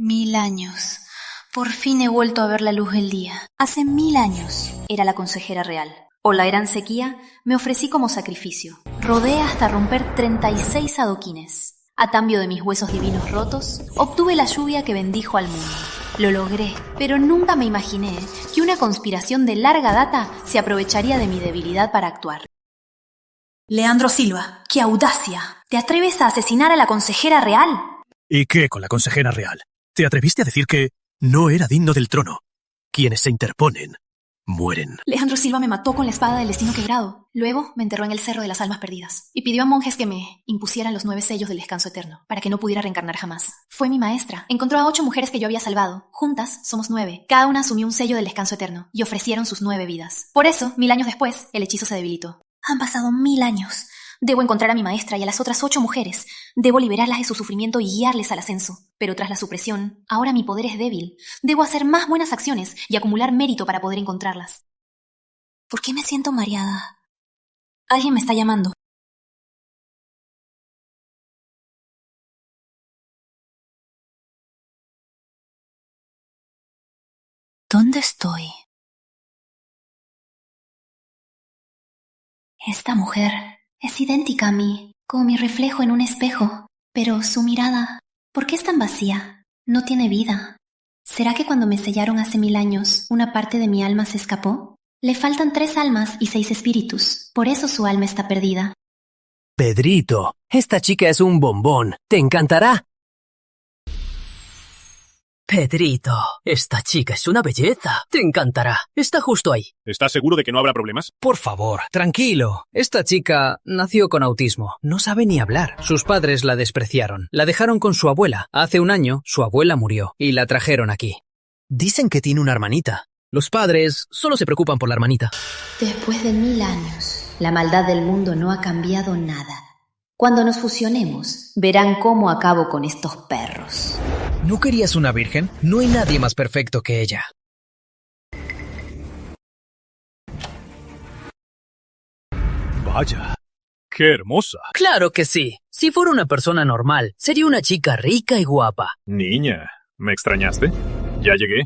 1000 años. Por fin he vuelto a ver la luz del día. Hace 1000 años era la consejera real. O la gran sequía, me ofrecí como sacrificio. Rodé hasta romper 36 adoquines. A cambio de mis huesos divinos rotos, obtuve la lluvia que bendijo al mundo. Lo logré, pero nunca me imaginé que una conspiración de larga data se aprovecharía de mi debilidad para actuar. Leandro Silva, ¡qué audacia! ¿Te atreves a asesinar a la consejera real? ¿Y qué con la consejera real? ¿Te atreviste a decir que no era digno del trono? Quienes se interponen, mueren. Leandro Silva me mató con la espada del destino quebrado. Luego me enterró en el Cerro de las Almas Perdidas y pidió a monjes que me impusieran los 9 sellos del descanso eterno, para que no pudiera reencarnar jamás. Fue mi maestra. Encontró a 8 mujeres que yo había salvado. Juntas somos 9. Cada una asumió un sello del descanso eterno y ofrecieron sus 9 vidas. Por eso, 1000 años después, el hechizo se debilitó. Han pasado 1000 años. Debo encontrar a mi maestra y a las otras 8 mujeres. Debo liberarlas de su sufrimiento y guiarles al ascenso. Pero tras la supresión, ahora mi poder es débil. Debo hacer más buenas acciones y acumular mérito para poder encontrarlas. ¿Por qué me siento mareada? Alguien me está llamando. ¿Dónde estoy? Esta mujer es idéntica a mí, como mi reflejo en un espejo. Pero su mirada, ¿por qué es tan vacía? No tiene vida. ¿Será que cuando me sellaron hace 1000 años, una parte de mi alma se escapó? Le faltan 3 almas y 6 espíritus. Por eso su alma está perdida. Pedrito, esta chica es un bombón. Te encantará. Pedrito, esta chica es una belleza. Te encantará. Está justo ahí. ¿Estás seguro de que no habrá problemas? Por favor, tranquilo. Esta chica nació con autismo. No sabe ni hablar. Sus padres la despreciaron. La dejaron con su abuela. Hace un año, su abuela murió y la trajeron aquí. Dicen que tiene una hermanita. Los padres solo se preocupan por la hermanita. Después de 1000 años, la maldad del mundo no ha cambiado nada. Cuando nos fusionemos, verán cómo acabo con estos perros. ¿No querías una virgen? No hay nadie más perfecto que ella. Vaya, qué hermosa. Claro que sí. Si fuera una persona normal, sería una chica rica y guapa. Niña, ¿me extrañaste? Ya llegué.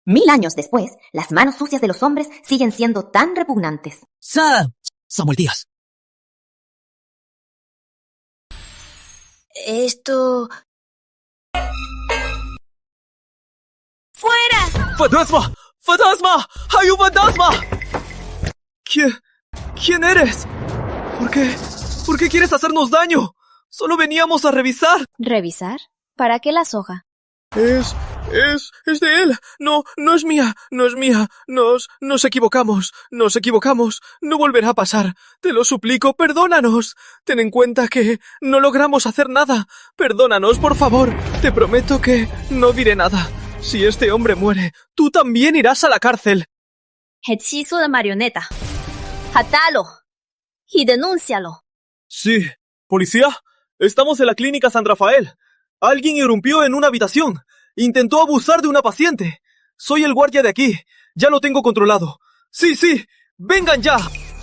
1000 años después, las manos sucias de los hombres siguen siendo tan repugnantes. Samuel Díaz. Esto... ¡Fuera! ¡Fantasma! ¡Fantasma! ¡Hay un fantasma! ¿Quién eres? ¿Por qué quieres hacernos daño? Solo veníamos a revisar. ¿Revisar? ¿Para qué la soga? Es de él. No es mía. No es mía. Nos equivocamos. No volverá a pasar. Te lo suplico, perdónanos. Ten en cuenta que no logramos hacer nada. Perdónanos, por favor. Te prometo que no diré nada. Si este hombre muere, tú también irás a la cárcel. Hechizo de marioneta. ¡Atalo! Y denúncialo. Sí. Policía, estamos en la clínica San Rafael. Alguien irrumpió en una habitación. Intentó abusar de una paciente. Soy el guardia de aquí. Ya lo tengo controlado. Sí. ¡Vengan ya!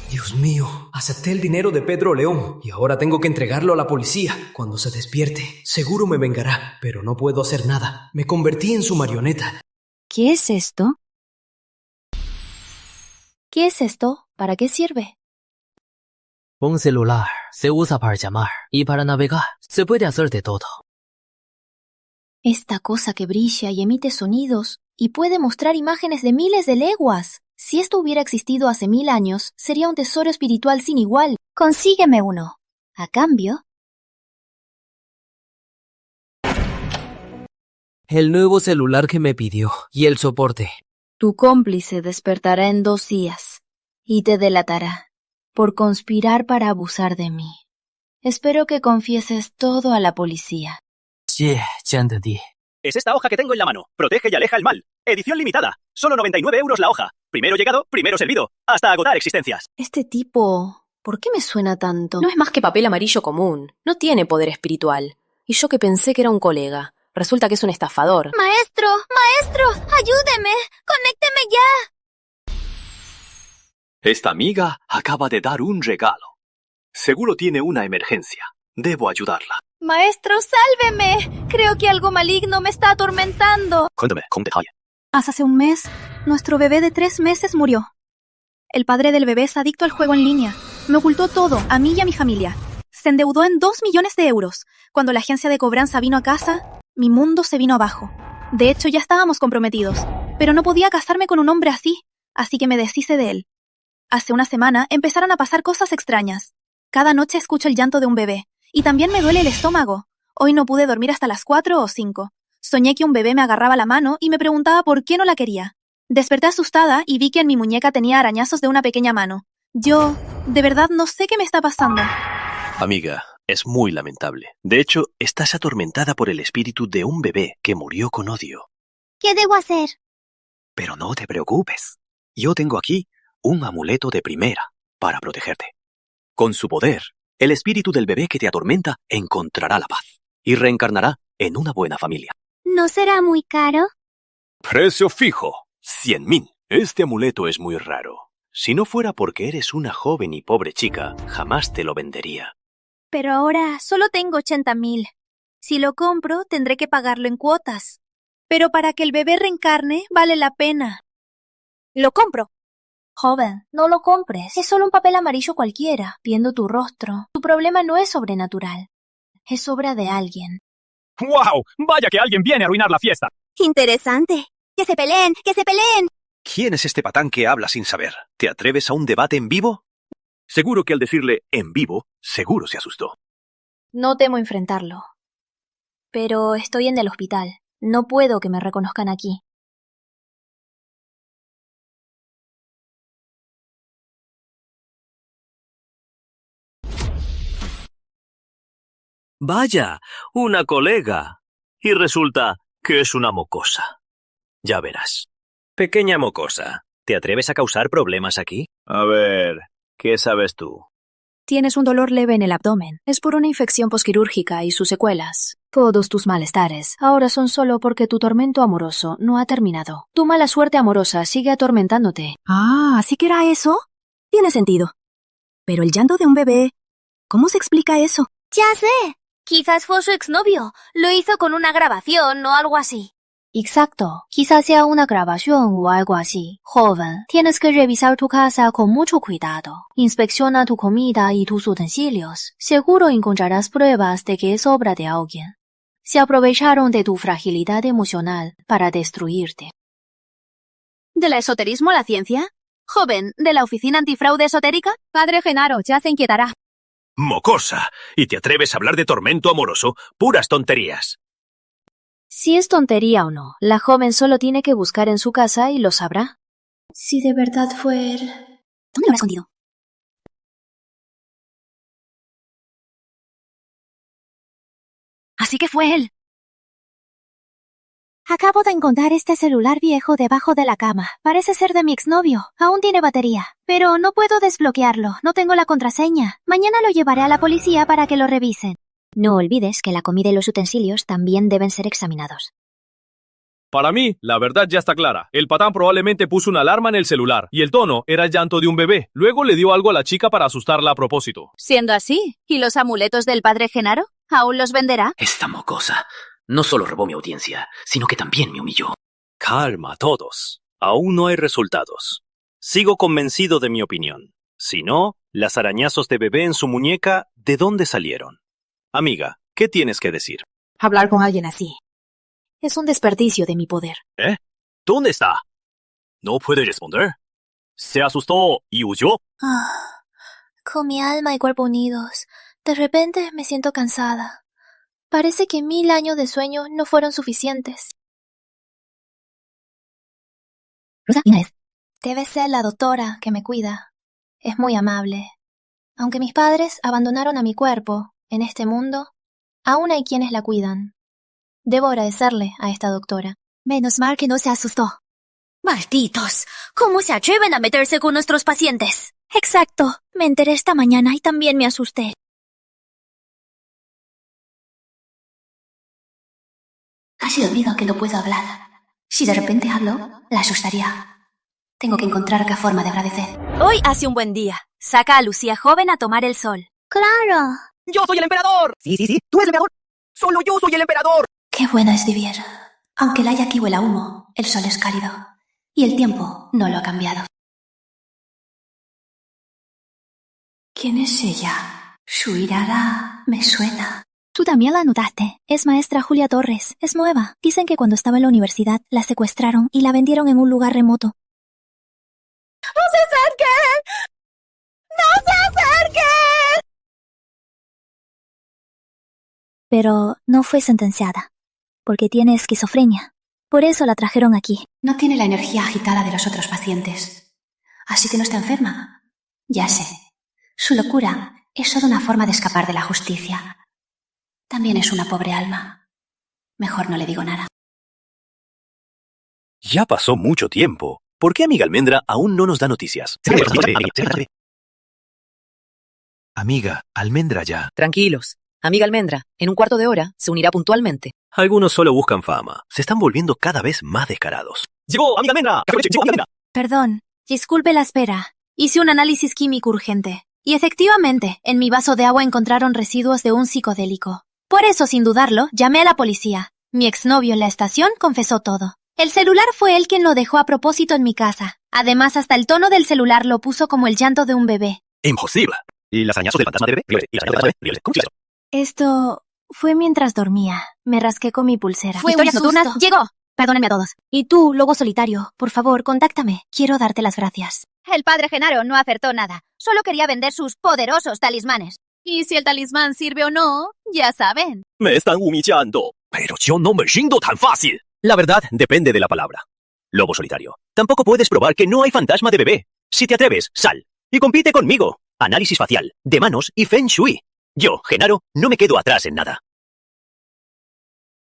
Dios mío, acepté el dinero de Pedro León y ahora tengo que entregarlo a la policía. Cuando se despierte, seguro me vengará, pero no puedo hacer nada. Me convertí en su marioneta. ¿Qué es esto? ¿Qué es esto? ¿Para qué sirve? Un celular se usa para llamar y para navegar. Se puede hacer de todo. Esta cosa que brilla y emite sonidos y puede mostrar imágenes de miles de leguas. Si esto hubiera existido hace 1000 años, sería un tesoro espiritual sin igual. Consígueme uno. A cambio... El nuevo celular que me pidió y el soporte. Tu cómplice despertará en 2 días y te delatará por conspirar para abusar de mí. Espero que confieses todo a la policía. Sí, ya entendí. Es esta hoja que tengo en la mano. Protege y aleja el mal. Edición limitada. Solo 99 € la hoja. Primero llegado, primero servido. Hasta agotar existencias. Este tipo... ¿por qué me suena tanto? No es más que papel amarillo común. No tiene poder espiritual. Y yo que pensé que era un colega. Resulta que es un estafador. ¡Maestro! ¡Ayúdeme! ¡Conécteme ya! Esta amiga acaba de dar un regalo. Seguro tiene una emergencia. Debo ayudarla. Maestro, sálveme. Creo que algo maligno me está atormentando. Cuéntame, con detalle. Hace un mes, nuestro bebé de 3 meses murió. El padre del bebé es adicto al juego en línea. Me ocultó todo, a mí y a mi familia. Se endeudó en 2 millones de euros. Cuando la agencia de cobranza vino a casa, mi mundo se vino abajo. De hecho, ya estábamos comprometidos, pero no podía casarme con un hombre así que me deshice de él. Hace una semana empezaron a pasar cosas extrañas. Cada noche escucho el llanto de un bebé, y también me duele el estómago. Hoy no pude dormir hasta las 4 o 5. Soñé que un bebé me agarraba la mano y me preguntaba por qué no la quería. Desperté asustada y vi que en mi muñeca tenía arañazos de una pequeña mano. Yo, de verdad, no sé qué me está pasando. Amiga, es muy lamentable. De hecho, estás atormentada por el espíritu de un bebé que murió con odio. ¿Qué debo hacer? Pero no te preocupes. Yo tengo aquí un amuleto de primera para protegerte. Con su poder, el espíritu del bebé que te atormenta encontrará la paz y reencarnará en una buena familia. ¿No será muy caro? Precio fijo, 100.000. Este amuleto es muy raro. Si no fuera porque eres una joven y pobre chica, jamás te lo vendería. Pero ahora solo tengo 80.000. Si lo compro, tendré que pagarlo en cuotas. Pero para que el bebé reencarne, vale la pena. Lo compro. Joven, no lo compres. Es solo un papel amarillo cualquiera. Viendo tu rostro, tu problema no es sobrenatural. Es obra de alguien. ¡Wow! ¡Vaya que alguien viene a arruinar la fiesta! Interesante. ¡Que se peleen! ¡Que se peleen! ¿Quién es este patán que habla sin saber? ¿Te atreves a un debate en vivo? Seguro que al decirle en vivo, seguro se asustó. No temo enfrentarlo. Pero estoy en el hospital. No puedo que me reconozcan aquí. Vaya, una colega. Y resulta que es una mocosa. Ya verás. Pequeña mocosa, ¿te atreves a causar problemas aquí? A ver, ¿qué sabes tú? Tienes un dolor leve en el abdomen. Es por una infección posquirúrgica y sus secuelas. Todos tus malestares ahora son solo porque tu tormento amoroso no ha terminado. Tu mala suerte amorosa sigue atormentándote. Ah, ¿así que era eso? Tiene sentido. Pero el llanto de un bebé, ¿cómo se explica eso? Ya sé. Quizás fue su exnovio. Lo hizo con una grabación o algo así. Exacto. Quizás sea una grabación o algo así. Joven, tienes que revisar tu casa con mucho cuidado. Inspecciona tu comida y tus utensilios. Seguro encontrarás pruebas de que es obra de alguien. Se aprovecharon de tu fragilidad emocional para destruirte. ¿Del esoterismo a la ciencia? Joven, ¿de la oficina antifraude esotérica? Padre Genaro, ya se inquietará. ¡Mocosa! ¿Y te atreves a hablar de tormento amoroso? ¡Puras tonterías! Si es tontería o no, la joven solo tiene que buscar en su casa y lo sabrá. Si de verdad fue él... ¿Dónde lo habrá escondido? Así que fue él. Acabo de encontrar este celular viejo debajo de la cama. Parece ser de mi exnovio. Aún tiene batería. Pero no puedo desbloquearlo. No tengo la contraseña. Mañana lo llevaré a la policía para que lo revisen. No olvides que la comida y los utensilios también deben ser examinados. Para mí, la verdad ya está clara. El patán probablemente puso una alarma en el celular y el tono era el llanto de un bebé. Luego le dio algo a la chica para asustarla a propósito. Siendo así, ¿y los amuletos del padre Genaro? ¿Aún los venderá? Esta mocosa no solo robó mi audiencia, sino que también me humilló. Calma todos. Aún no hay resultados. Sigo convencido de mi opinión. Si no, las arañazos de bebé en su muñeca, ¿de dónde salieron? Amiga, ¿qué tienes que decir? Hablar con alguien así. Es un desperdicio de mi poder. ¿Eh? ¿Dónde está? ¿No puede responder? ¿Se asustó y huyó? Con mi alma y cuerpo unidos, de repente me siento cansada. Parece que 1000 años de sueño no fueron suficientes. Rosa, Inés. Debe ser la doctora que me cuida. Es muy amable. Aunque mis padres abandonaron a mi cuerpo en este mundo, aún hay quienes la cuidan. Debo agradecerle a esta doctora. Menos mal que no se asustó. ¡Malditos! ¿Cómo se atreven a meterse con nuestros pacientes? Exacto. Me enteré esta mañana y también me asusté. Casi olvido que no puedo hablar. Si de repente hablo, la asustaría. Tengo que encontrar qué forma de agradecer. Hoy hace un buen día. Saca a Lucía joven a tomar el sol. ¡Claro! ¡Yo soy el emperador! Sí, tú eres el emperador. ¡Solo yo soy el emperador! Qué bueno es vivir. Aunque el aire aquí huela a humo, el sol es cálido. Y el tiempo no lo ha cambiado. ¿Quién es ella? Su mirada me suena. Tú también la notaste. Es maestra Julia Torres. Es nueva. Dicen que cuando estaba en la universidad la secuestraron y la vendieron en un lugar remoto. ¡No se acerque! ¡No se acerque! Pero no fue sentenciada, porque tiene esquizofrenia. Por eso la trajeron aquí. No tiene la energía agitada de los otros pacientes. Así que no está enferma. Ya sé. Su locura es solo una forma de escapar de la justicia. También es una pobre alma. Mejor no le digo nada. Ya pasó mucho tiempo. ¿Por qué amiga Almendra aún no nos da noticias? Amiga, Almendra ya. Tranquilos. Amiga Almendra, en un cuarto de hora se unirá puntualmente. Algunos solo buscan fama. Se están volviendo cada vez más descarados. ¡Llegó, amiga Almendra! ¡Llegó, amiga Almendra! Perdón, disculpe la espera. Hice un análisis químico urgente. Y efectivamente, en mi vaso de agua encontraron residuos de un psicodélico. Por eso, sin dudarlo, llamé a la policía. Mi exnovio en la estación confesó todo. El celular fue él quien lo dejó a propósito en mi casa. Además, hasta el tono del celular lo puso como el llanto de un bebé. ¡Imposible! ¿Y las arañazos del fantasma de bebé? Esto fue mientras dormía. Me rasqué con mi pulsera. Fue Historias nocturnas. ¡Llegó! Perdónenme a todos. Y tú, lobo solitario, por favor, contáctame. Quiero darte las gracias. El padre Genaro no acertó nada. Solo quería vender sus poderosos talismanes. Y si el talismán sirve o no, ya saben. Me están humillando. Pero yo no me rindo tan fácil. La verdad depende de la palabra. Lobo solitario. Tampoco puedes probar que no hay fantasma de bebé. Si te atreves, sal. Y compite conmigo. Análisis facial, de manos y Feng Shui. Yo, Genaro, no me quedo atrás en nada.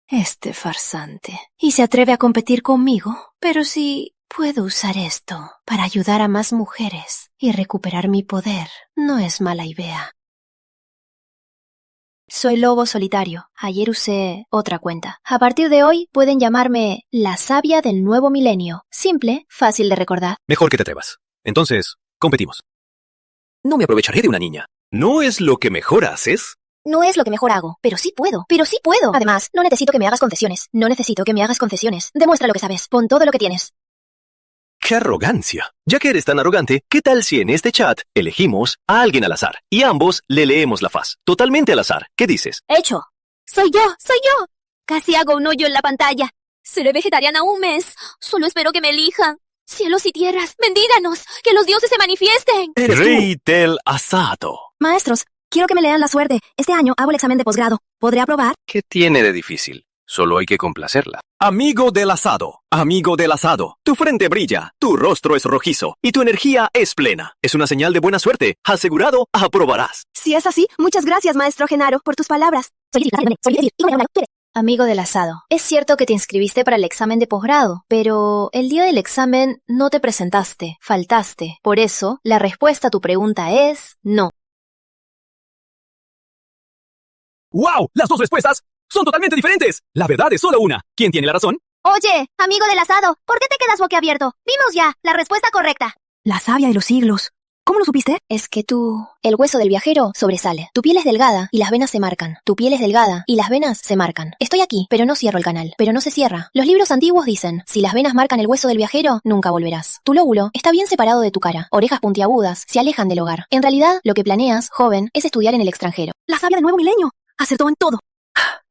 Este farsante. Y se atreve a competir conmigo. Pero si puedo usar esto para ayudar a más mujeres y recuperar mi poder, no es mala idea. Soy lobo solitario. Ayer usé otra cuenta. A partir de hoy pueden llamarme la sabia del nuevo milenio. Simple, fácil de recordar. Mejor que te atrevas. Entonces, competimos. No me aprovecharé de una niña. ¿No es lo que mejor haces? No es lo que mejor hago, pero sí puedo. Además, no necesito que me hagas concesiones. Demuestra lo que sabes. Pon todo lo que tienes. ¡Qué arrogancia! Ya que eres tan arrogante, ¿qué tal si en este chat elegimos a alguien al azar y ambos le leemos la faz? Totalmente al azar. ¿Qué dices? ¡Hecho! ¡Soy yo! Casi hago un hoyo en la pantalla. Seré vegetariana un mes. Solo espero que me elijan. Cielos y tierras, bendíganos. Que los dioses se manifiesten. Rey del asado. Maestros, quiero que me lean la suerte. Este año hago el examen de posgrado. ¿Podré aprobar? ¿Qué tiene de difícil? Solo hay que complacerla. Amigo del asado, tu frente brilla, tu rostro es rojizo y tu energía es plena. Es una señal de buena suerte. Asegurado, aprobarás. Si es así, muchas gracias, maestro Genaro, por tus palabras. Amigo del asado, es cierto que te inscribiste para el examen de posgrado, pero el día del examen no te presentaste, faltaste. Por eso, la respuesta a tu pregunta es no. ¡Wow! Las dos respuestas son totalmente diferentes. La verdad es solo una. ¿Quién tiene la razón? Oye, amigo del asado, ¿por qué te quedas boquiabierto? Vimos ya la respuesta correcta. La savia de los siglos. ¿Cómo lo supiste? Es que el hueso del viajero sobresale. Tu piel es delgada y las venas se marcan. Estoy aquí, pero no cierro el canal. Pero no se cierra. Los libros antiguos dicen, si las venas marcan el hueso del viajero, nunca volverás. Tu lóbulo está bien separado de tu cara. Orejas puntiagudas se alejan del hogar. En realidad, lo que planeas, joven, es estudiar en el extranjero. La sabia del nuevo milenio. Acertó en todo.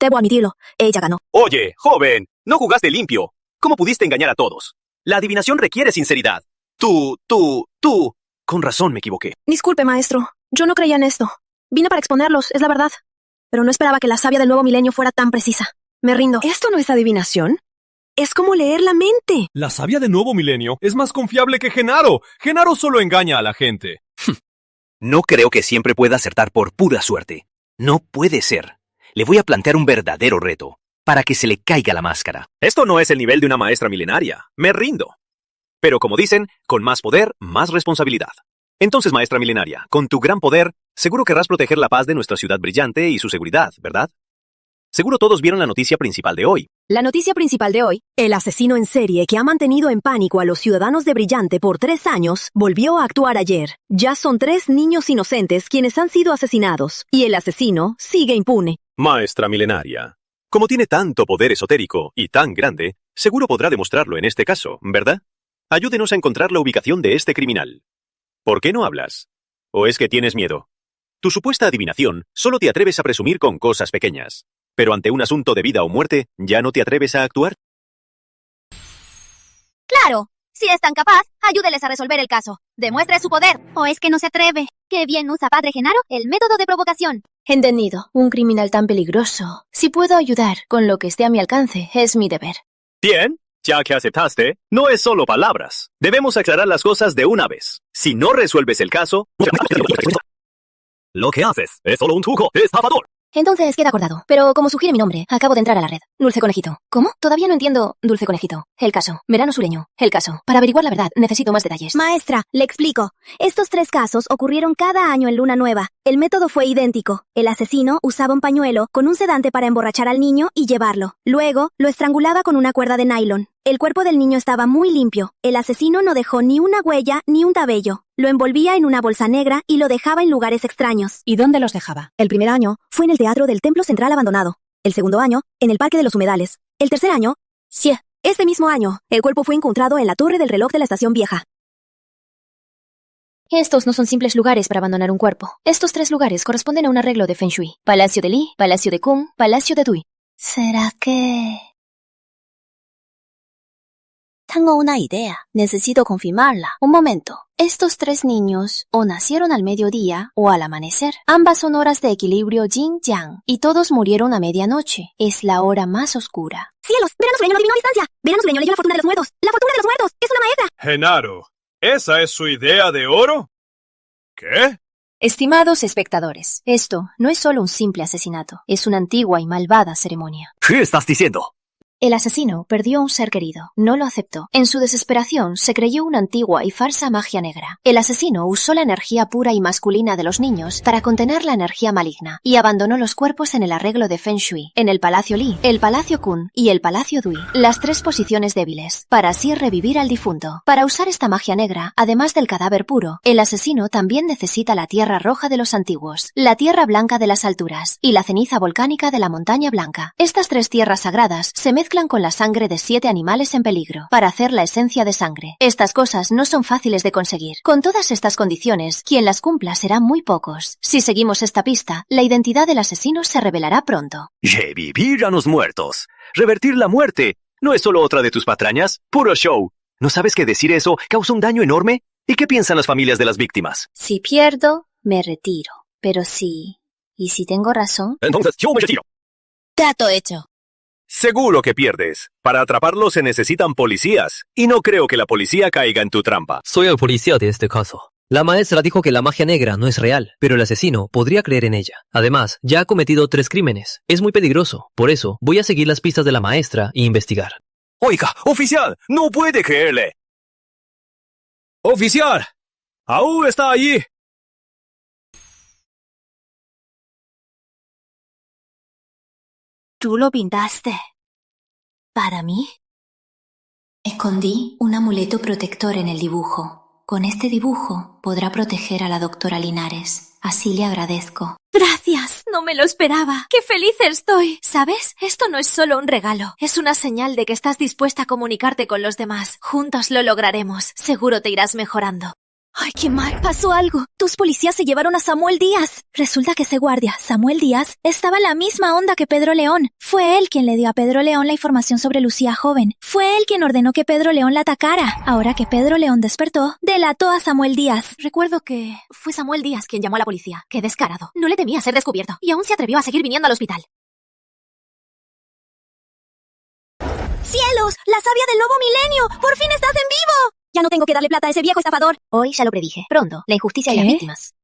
Debo admitirlo. Ella ganó. Oye, joven, no jugaste limpio. ¿Cómo pudiste engañar a todos? La adivinación requiere sinceridad. Tú. Con razón me equivoqué. Disculpe, maestro. Yo no creía en esto. Vine para exponerlos, es la verdad. Pero no esperaba que la sabia del nuevo milenio fuera tan precisa. Me rindo. ¿Esto no es adivinación? Es como leer la mente. La sabia del nuevo milenio es más confiable que Genaro. Genaro solo engaña a la gente. No creo que siempre pueda acertar por pura suerte. No puede ser. Le voy a plantear un verdadero reto, para que se le caiga la máscara. Esto no es el nivel de una maestra milenaria. Me rindo. Pero como dicen, con más poder, más responsabilidad. Entonces, maestra milenaria, con tu gran poder, seguro querrás proteger la paz de nuestra ciudad brillante y su seguridad, ¿verdad? Seguro todos vieron la noticia principal de hoy. La noticia principal de hoy, el asesino en serie que ha mantenido en pánico a los ciudadanos de Brillante por 3 años, volvió a actuar ayer. Ya son 3 niños inocentes quienes han sido asesinados, y el asesino sigue impune. Maestra milenaria, como tiene tanto poder esotérico y tan grande, seguro podrá demostrarlo en este caso, ¿verdad? Ayúdenos a encontrar la ubicación de este criminal. ¿Por qué no hablas? ¿O es que tienes miedo? Tu supuesta adivinación solo te atreves a presumir con cosas pequeñas. Pero ante un asunto de vida o muerte, ¿ya no te atreves a actuar? ¡Claro! Si es tan capaz, ayúdeles a resolver el caso. Demuestre su poder. ¿O es que no se atreve? ¡Qué bien usa Padre Genaro el método de provocación! Entendido. Un criminal tan peligroso. Si puedo ayudar con lo que esté a mi alcance, es mi deber. Bien, ya que aceptaste, no es solo palabras. Debemos aclarar las cosas de una vez. Si no resuelves el caso, lo que haces es solo un truco estafador. Entonces queda acordado. Pero como sugiere mi nombre, acabo de entrar a la red. Dulce Conejito. ¿Cómo? Todavía no entiendo. Dulce Conejito. El caso. Verano sureño. El caso. Para averiguar la verdad, necesito más detalles. Maestra, le explico. Estos 3 casos ocurrieron cada año en luna nueva. El método fue idéntico. El asesino usaba un pañuelo con un sedante para emborrachar al niño y llevarlo. Luego, lo estrangulaba con una cuerda de nylon. El cuerpo del niño estaba muy limpio. El asesino no dejó ni una huella ni un tabello. Lo envolvía en una bolsa negra y lo dejaba en lugares extraños. ¿Y dónde los dejaba? El primer año fue en el teatro del Templo Central abandonado. El segundo año, en el Parque de los Humedales. El tercer año, sí, este mismo año, el cuerpo fue encontrado en la torre del reloj de la estación vieja. Estos no son simples lugares para abandonar un cuerpo. Estos 3 lugares corresponden a un arreglo de Feng Shui. Palacio de Li, Palacio de Kung, Palacio de Dui. ¿Será que...? Tengo una idea. Necesito confirmarla. Un momento. Estos 3 niños o nacieron al mediodía o al amanecer. Ambas son horas de equilibrio yin-yang y todos murieron a medianoche. Es la hora más oscura. ¡Cielos! ¡Verano sureño no adivinó a distancia! ¡Verano sureño leyó la fortuna de los muertos! ¡La fortuna de los muertos! ¡Es una maestra! Genaro, ¿esa es su idea de oro? ¿Qué? Estimados espectadores, esto no es solo un simple asesinato. Es una antigua y malvada ceremonia. ¿Qué estás diciendo? El asesino perdió a un ser querido. No lo aceptó. En su desesperación, se creyó una antigua y falsa magia negra. El asesino usó la energía pura y masculina de los niños para contener la energía maligna y abandonó los cuerpos en el arreglo de Feng Shui, en el Palacio Li, el Palacio Kun y el Palacio Dui, las 3 posiciones débiles, para así revivir al difunto. Para usar esta magia negra, además del cadáver puro, el asesino también necesita la tierra roja de los antiguos, la tierra blanca de las alturas y la ceniza volcánica de la montaña blanca. Estas 3 tierras sagradas se mezclan con la sangre de 7 animales en peligro, para hacer la esencia de sangre. Estas cosas no son fáciles de conseguir. Con todas estas condiciones, quien las cumpla será muy pocos. Si seguimos esta pista, la identidad del asesino se revelará pronto. Revivir a los muertos. Revertir la muerte. ¿No es solo otra de tus patrañas? Puro show. ¿No sabes que decir eso causa un daño enorme? ¿Y qué piensan las familias de las víctimas? Si pierdo, me retiro. Pero sí. ¿Y si tengo razón? Entonces yo me retiro. Trato hecho. Seguro que pierdes. Para atraparlo se necesitan policías. Y no creo que la policía caiga en tu trampa. Soy el policía de este caso. La maestra dijo que la magia negra no es real, pero el asesino podría creer en ella. Además, ya ha cometido 3 crímenes. Es muy peligroso. Por eso, voy a seguir las pistas de la maestra e investigar. Oiga, oficial, no puede creerle. ¡Oficial! ¡Aún está allí! ¿Tú lo pintaste? ¿Para mí? Escondí un amuleto protector en el dibujo. Con este dibujo podrá proteger a la doctora Linares. Así le agradezco. Gracias, no me lo esperaba. ¡Qué feliz estoy! ¿Sabes? Esto no es solo un regalo. Es una señal de que estás dispuesta a comunicarte con los demás. Juntos lo lograremos. Seguro te irás mejorando. ¡Ay, qué mal! Pasó algo. Tus policías se llevaron a Samuel Díaz. Resulta que ese guardia, Samuel Díaz, estaba en la misma onda que Pedro León. Fue él quien le dio a Pedro León la información sobre Lucía joven. Fue él quien ordenó que Pedro León la atacara. Ahora que Pedro León despertó, delató a Samuel Díaz. Recuerdo que fue Samuel Díaz quien llamó a la policía. ¡Qué descarado! No le temía ser descubierto. Y aún se atrevió a seguir viniendo al hospital. ¡Cielos! ¡La savia del nuevo milenio! ¡Por fin estás en vivo! Ya no tengo que darle plata a ese viejo estafador. Hoy ya lo predije. Pronto, la injusticia y las víctimas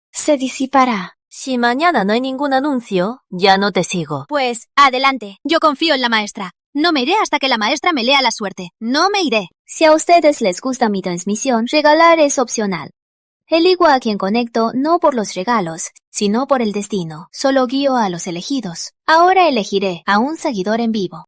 se disipará. Si mañana no hay ningún anuncio, ya no te sigo. Pues, adelante. Yo confío en la maestra. No me iré hasta que la maestra me lea la suerte. No me iré. Si a ustedes les gusta mi transmisión, regalar es opcional. Elijo a quien conecto no por los regalos, sino por el destino. Solo guío a los elegidos. Ahora elegiré a un seguidor en vivo.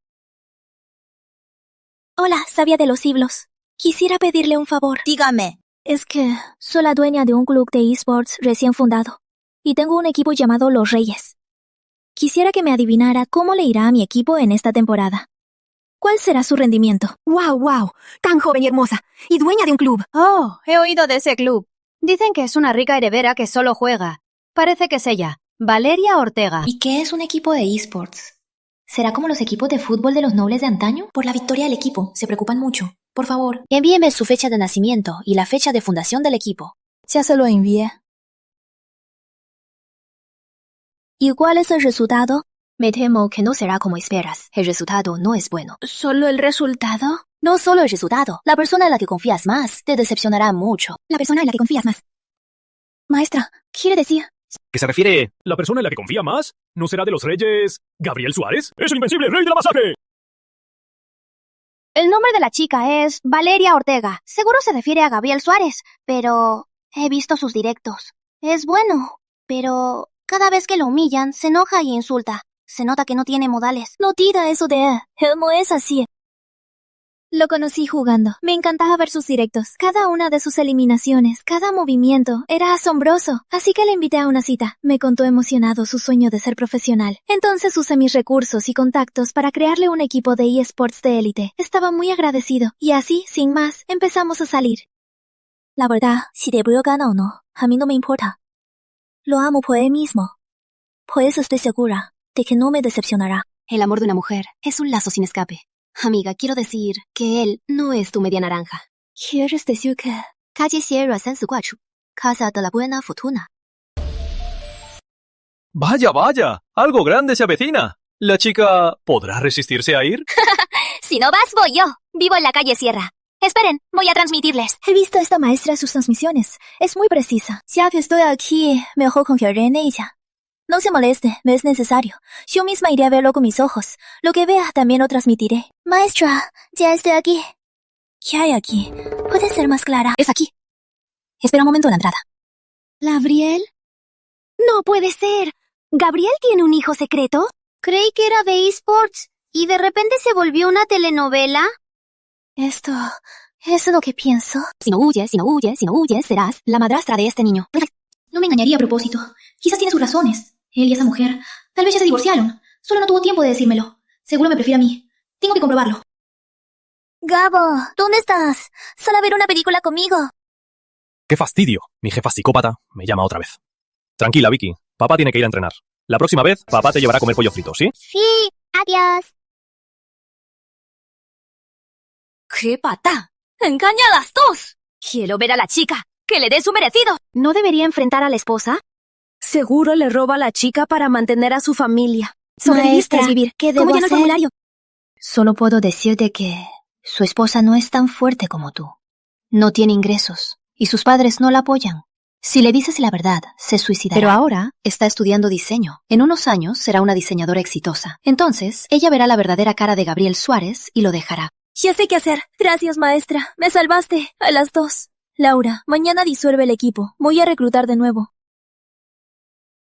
Hola, savia de los siglos. Quisiera pedirle un favor. Dígame. Es que soy la dueña de un club de esports recién fundado. Y tengo un equipo llamado Los Reyes. Quisiera que me adivinara cómo le irá a mi equipo en esta temporada. ¿Cuál será su rendimiento? ¡Wow, wow! Tan joven y hermosa. Y dueña de un club. Oh, he oído de ese club. Dicen que es una rica heredera que solo juega. Parece que es ella, Valeria Ortega. ¿Y qué es un equipo de esports? ¿Será como los equipos de fútbol de los nobles de antaño? Por la victoria del equipo, se preocupan mucho. Por favor. Envíeme su fecha de nacimiento y la fecha de fundación del equipo. Ya se lo envié. ¿Y cuál es el resultado? Me temo que no será como esperas. El resultado no es bueno. ¿Solo el resultado? No solo el resultado. La persona en la que confías más te decepcionará mucho. La persona en la que confías más. Maestra, quiere decir... ¿Qué se refiere? ¿La persona en la que confía más? ¿No será de los reyes Gabriel Suárez? ¡Es el invencible rey de la masacre! El nombre de la chica es Valeria Ortega. Seguro se refiere a Gabriel Suárez, pero he visto sus directos. Es bueno, pero cada vez que lo humillan, se enoja y insulta. Se nota que no tiene modales. No tira eso de él. Él no es así. Lo conocí jugando. Me encantaba ver sus directos. Cada una de sus eliminaciones, cada movimiento, era asombroso. Así que le invité a una cita. Me contó emocionado su sueño de ser profesional. Entonces usé mis recursos y contactos para crearle un equipo de eSports de élite. Estaba muy agradecido. Y así, sin más, empezamos a salir. La verdad, si Gabriel gana o no, a mí no me importa. Lo amo por él mismo. Por eso estoy segura de que no me decepcionará. El amor de una mujer es un lazo sin escape. Amiga, quiero decir que él no es tu media naranja. ¿Quieres decir que...? Calle Sierra Sensu Guachu, Casa de la Buena Fortuna. Vaya, vaya, algo grande se avecina. ¿La chica podrá resistirse a ir? Si no vas, voy yo. Vivo en la calle Sierra. Esperen, voy a transmitirles. He visto a esta maestra sus transmisiones. Es muy precisa. Ya que estoy aquí, mejor confiaré en ella. No se moleste, me es necesario. Yo misma iré a verlo con mis ojos. Lo que vea también lo transmitiré. Maestra, ya estoy aquí. ¿Qué hay aquí? ¿Puede ser más clara? Es aquí. Espera un momento en la entrada. ¿Gabriel? No puede ser. ¿Gabriel tiene un hijo secreto? Creí que era de eSports y de repente se volvió una telenovela. Esto es lo que pienso. Si no huyes, serás la madrastra de este niño. No me engañaría a propósito. Quizás tiene sus razones. Él y esa mujer, tal vez ya se divorciaron. Solo no tuvo tiempo de decírmelo. Seguro me prefiere a mí. Tengo que comprobarlo. Gabo, ¿dónde estás? Sal a ver una película conmigo. ¡Qué fastidio! Mi jefa psicópata me llama otra vez. Tranquila, Vicky. Papá tiene que ir a entrenar. La próxima vez, papá te llevará a comer pollo frito, ¿sí? Sí, adiós. ¡Qué pata! ¡Engaña a las dos! Quiero ver a la chica. ¡Que le dé su merecido! ¿No debería enfrentar a la esposa? Seguro le roba a la chica para mantener a su familia. Maestra, es vivir. ¿qué debo ¿Cómo lleno el hacer? formulario? Solo puedo decirte que su esposa no es tan fuerte como tú. No tiene ingresos y sus padres no la apoyan. Si le dices la verdad, se suicidará. Pero ahora está estudiando diseño. En unos años será una diseñadora exitosa. Entonces, ella verá la verdadera cara de Gabriel Suárez y lo dejará. Ya sé qué hacer. Gracias, maestra. Me salvaste. A las 2. Laura, mañana disuelve el equipo. Voy a reclutar de nuevo.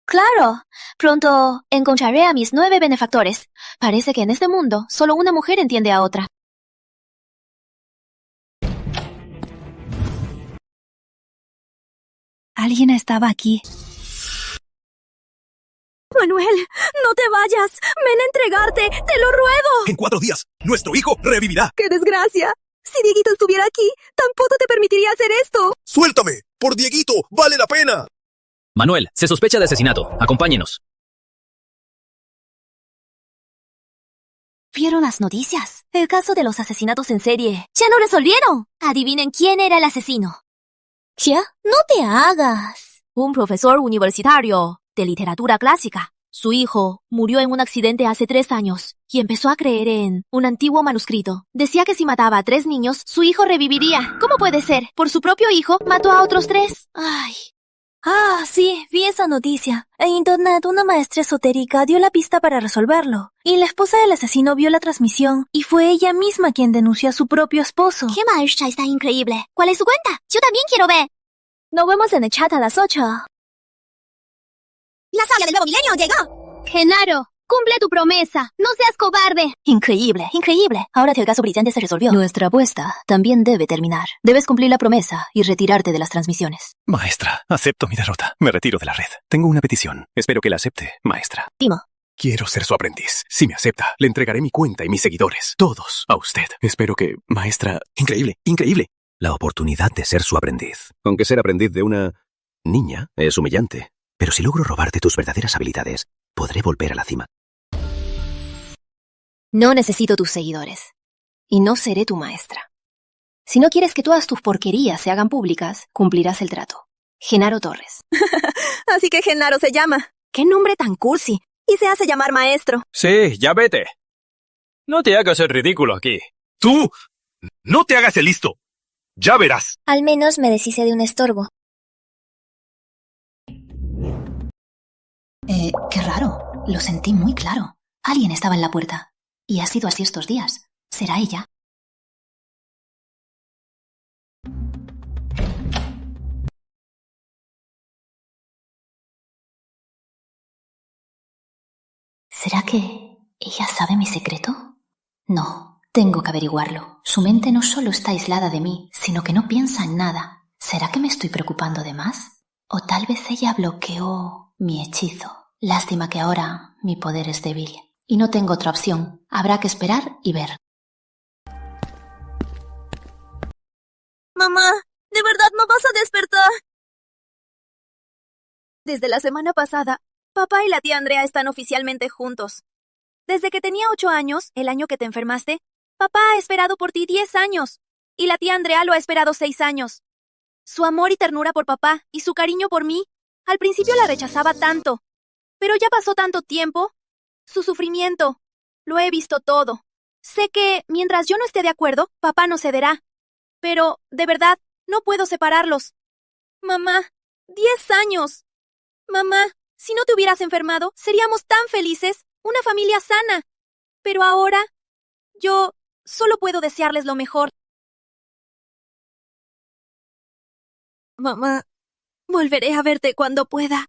Claro, pronto encontraré a mis 9 benefactores. Parece que en este mundo solo una mujer entiende a otra. Alguien estaba aquí. Manuel, no te vayas. Ven a entregarte. Te lo ruego. En 4 días, nuestro hijo revivirá. ¡Qué desgracia! Si Dieguito estuviera aquí, tampoco te permitiría hacer esto. ¡Suéltame! ¡Por Dieguito! ¡Vale la pena! Manuel, se sospecha de asesinato. Acompáñenos. ¿Vieron las noticias? El caso de los asesinatos en serie. ¡Ya no resolvieron! Adivinen quién era el asesino. ¿Ya? No te hagas. Un profesor universitario de literatura clásica. Su hijo murió en un accidente hace 3 años y empezó a creer en un antiguo manuscrito. Decía que si mataba a 3 niños, su hijo reviviría. ¿Cómo puede ser? Por su propio hijo, mató a otros 3. ¡Ay! Ah, sí, vi esa noticia. En internet, una maestra esotérica dio la pista para resolverlo. Y la esposa del asesino vio la transmisión y fue ella misma quien denunció a su propio esposo. ¡Qué maestra está increíble! ¿Cuál es su cuenta? Yo también quiero ver. Nos vemos en el chat a las 8. ¡La sabia del nuevo milenio llegó! Genaro, cumple tu promesa. No seas cobarde. Increíble, increíble. Ahora que el caso brillante se resolvió, nuestra apuesta también debe terminar. Debes cumplir la promesa y retirarte de las transmisiones. Maestra, acepto mi derrota. Me retiro de la red. Tengo una petición. Espero que la acepte, maestra. Timo, Quiero ser su aprendiz. Si me acepta, le entregaré mi cuenta y mis seguidores. Todos a usted. Espero que, maestra... Increíble, increíble. La oportunidad de ser su aprendiz. Aunque ser aprendiz de una niña es humillante. Pero si logro robarte tus verdaderas habilidades, podré volver a la cima. No necesito tus seguidores. Y no seré tu maestra. Si no quieres que todas tus porquerías se hagan públicas, cumplirás el trato. Genaro Torres. Así que Genaro se llama. ¡Qué nombre tan cursi! Y se hace llamar maestro. Sí, ya vete. No te hagas el ridículo aquí. ¡Tú! ¡No te hagas el listo! ¡Ya verás! Al menos me deshice de un estorbo. Qué raro. Lo sentí muy claro. Alguien estaba en la puerta. Y ha sido así estos días. ¿Será ella? ¿Será que ella sabe mi secreto? No, tengo que averiguarlo. Su mente no solo está aislada de mí, sino que no piensa en nada. ¿Será que me estoy preocupando de más? ¿O tal vez ella bloqueó mi hechizo? Lástima que ahora mi poder es débil. Y no tengo otra opción. Habrá que esperar y ver. Mamá, ¿de verdad no vas a despertar? Desde la semana pasada, papá y la tía Andrea están oficialmente juntos. Desde que tenía 8 años, el año que te enfermaste, papá ha esperado por ti 10 años. Y la tía Andrea lo ha esperado 6 años. Su amor y ternura por papá y su cariño por mí, al principio la rechazaba tanto. Pero ya pasó tanto tiempo. Su sufrimiento. Lo he visto todo. Sé que, mientras yo no esté de acuerdo, papá no cederá. Pero, de verdad, no puedo separarlos. Mamá, 10 años. Mamá, si no te hubieras enfermado, seríamos tan felices, una familia sana. Pero ahora, yo solo puedo desearles lo mejor. Mamá, volveré a verte cuando pueda.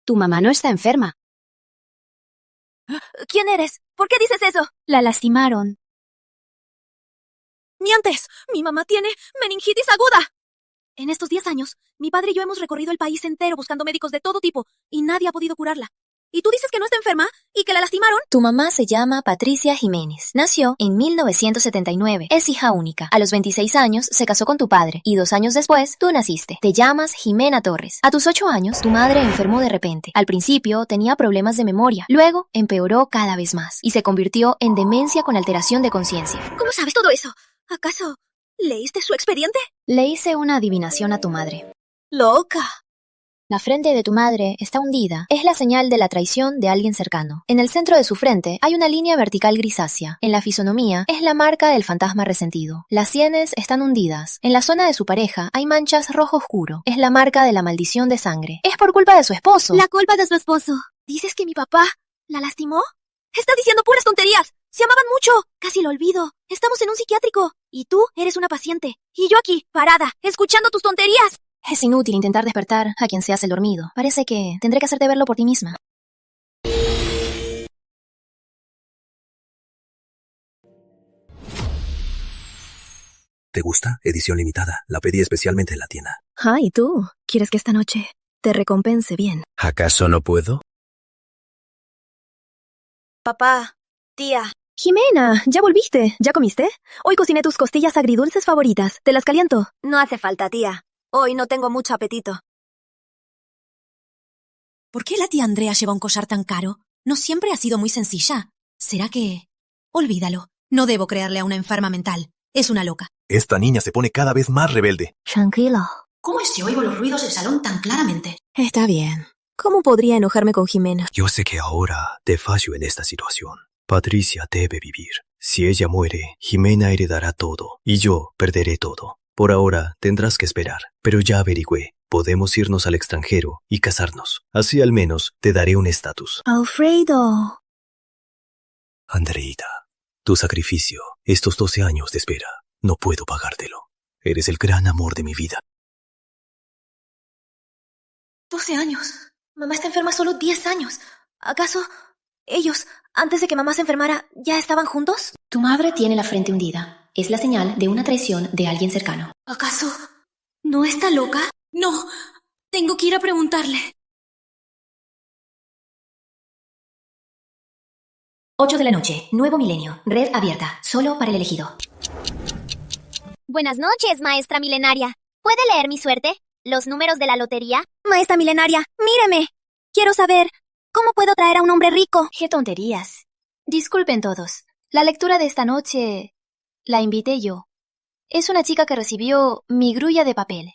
Tu mamá no está enferma. ¿Quién eres? ¿Por qué dices eso? La lastimaron. ¡Mientes! ¡Mi mamá tiene meningitis aguda! En estos 10 años, mi padre y yo hemos recorrido el país entero buscando médicos de todo tipo y nadie ha podido curarla. ¿Y tú dices que no está enferma y que la lastimaron? Tu mamá se llama Patricia Jiménez. Nació en 1979. Es hija única. A los 26 años se casó con tu padre y 2 años después tú naciste. Te llamas Jimena Torres. A tus 8 años, tu madre enfermó de repente. Al principio tenía problemas de memoria. Luego empeoró cada vez más y se convirtió en demencia con alteración de conciencia. ¿Cómo sabes todo eso? ¿Acaso leíste su expediente? Le hice una adivinación a tu madre. ¡Loca! La frente de tu madre está hundida. Es la señal de la traición de alguien cercano. En el centro de su frente hay una línea vertical grisácea. En la fisonomía es la marca del fantasma resentido. Las sienes están hundidas. En la zona de su pareja hay manchas rojo oscuro. Es la marca de la maldición de sangre. Es por culpa de su esposo. La culpa de su esposo. ¿Dices que mi papá la lastimó? ¡Estás diciendo puras tonterías! ¡Se amaban mucho! Casi lo olvido. Estamos en un psiquiátrico. Y tú eres una paciente. Y yo aquí, parada, escuchando tus tonterías. Es inútil intentar despertar a quien se hace el dormido. Parece que tendré que hacerte verlo por ti misma. ¿Te gusta? Edición limitada. La pedí especialmente en la tienda. Ah, ¿y tú? ¿Quieres que esta noche te recompense bien? ¿Acaso no puedo? Papá, tía. Jimena, ¿ya volviste? ¿Ya comiste? Hoy cociné tus costillas agridulces favoritas. ¿Te las caliento? No hace falta, tía. Hoy no tengo mucho apetito. ¿Por qué la tía Andrea lleva un collar tan caro? No siempre ha sido muy sencilla. ¿Será que...? Olvídalo. No debo creerle a una enferma mental. Es una loca. Esta niña se pone cada vez más rebelde. Tranquilo. ¿Cómo es que oigo los ruidos del salón tan claramente? Está bien. ¿Cómo podría enojarme con Jimena? Yo sé que ahora te fallo en esta situación. Patricia debe vivir. Si ella muere, Jimena heredará todo y yo perderé todo. Por ahora tendrás que esperar, pero ya averigüé. Podemos irnos al extranjero y casarnos. Así al menos te daré un estatus. Alfredo. Andreita, tu sacrificio, estos 12 años de espera, no puedo pagártelo. Eres el gran amor de mi vida. 12 años. Mamá está enferma solo 10 años. ¿Acaso Ellos, antes de que mamá se enfermara, ¿ya estaban juntos? Tu madre tiene la frente hundida. Es la señal de una traición de alguien cercano. ¿Acaso no está loca? No, tengo que ir a preguntarle. 8 de la noche, nuevo milenio, red abierta, solo para el elegido. Buenas noches, maestra milenaria. ¿Puede leer mi suerte? ¿Los números de la lotería? Maestra milenaria, míreme. Quiero saber, ¿cómo puedo traer a un hombre rico? ¡Qué tonterías! Disculpen todos. La lectura de esta noche la invité yo. Es una chica que recibió mi grulla de papel.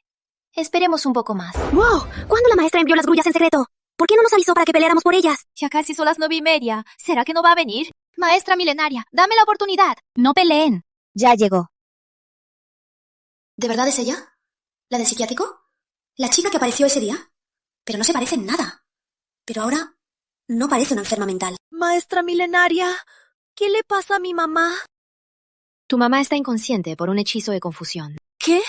Esperemos un poco más. ¡Wow! ¿Cuándo la maestra envió las grullas en secreto? ¿Por qué no nos avisó para que peleáramos por ellas? Ya casi son las 9:30. ¿Será que no va a venir? Maestra milenaria, dame la oportunidad. No peleen. Ya llegó. ¿De verdad es ella? ¿La del psiquiátrico? ¿La chica que apareció ese día? Pero no se parece en nada. Pero ahora no parece una enferma mental. Maestra milenaria, ¿qué le pasa a mi mamá? Tu mamá está inconsciente por un hechizo de confusión. ¿Qué?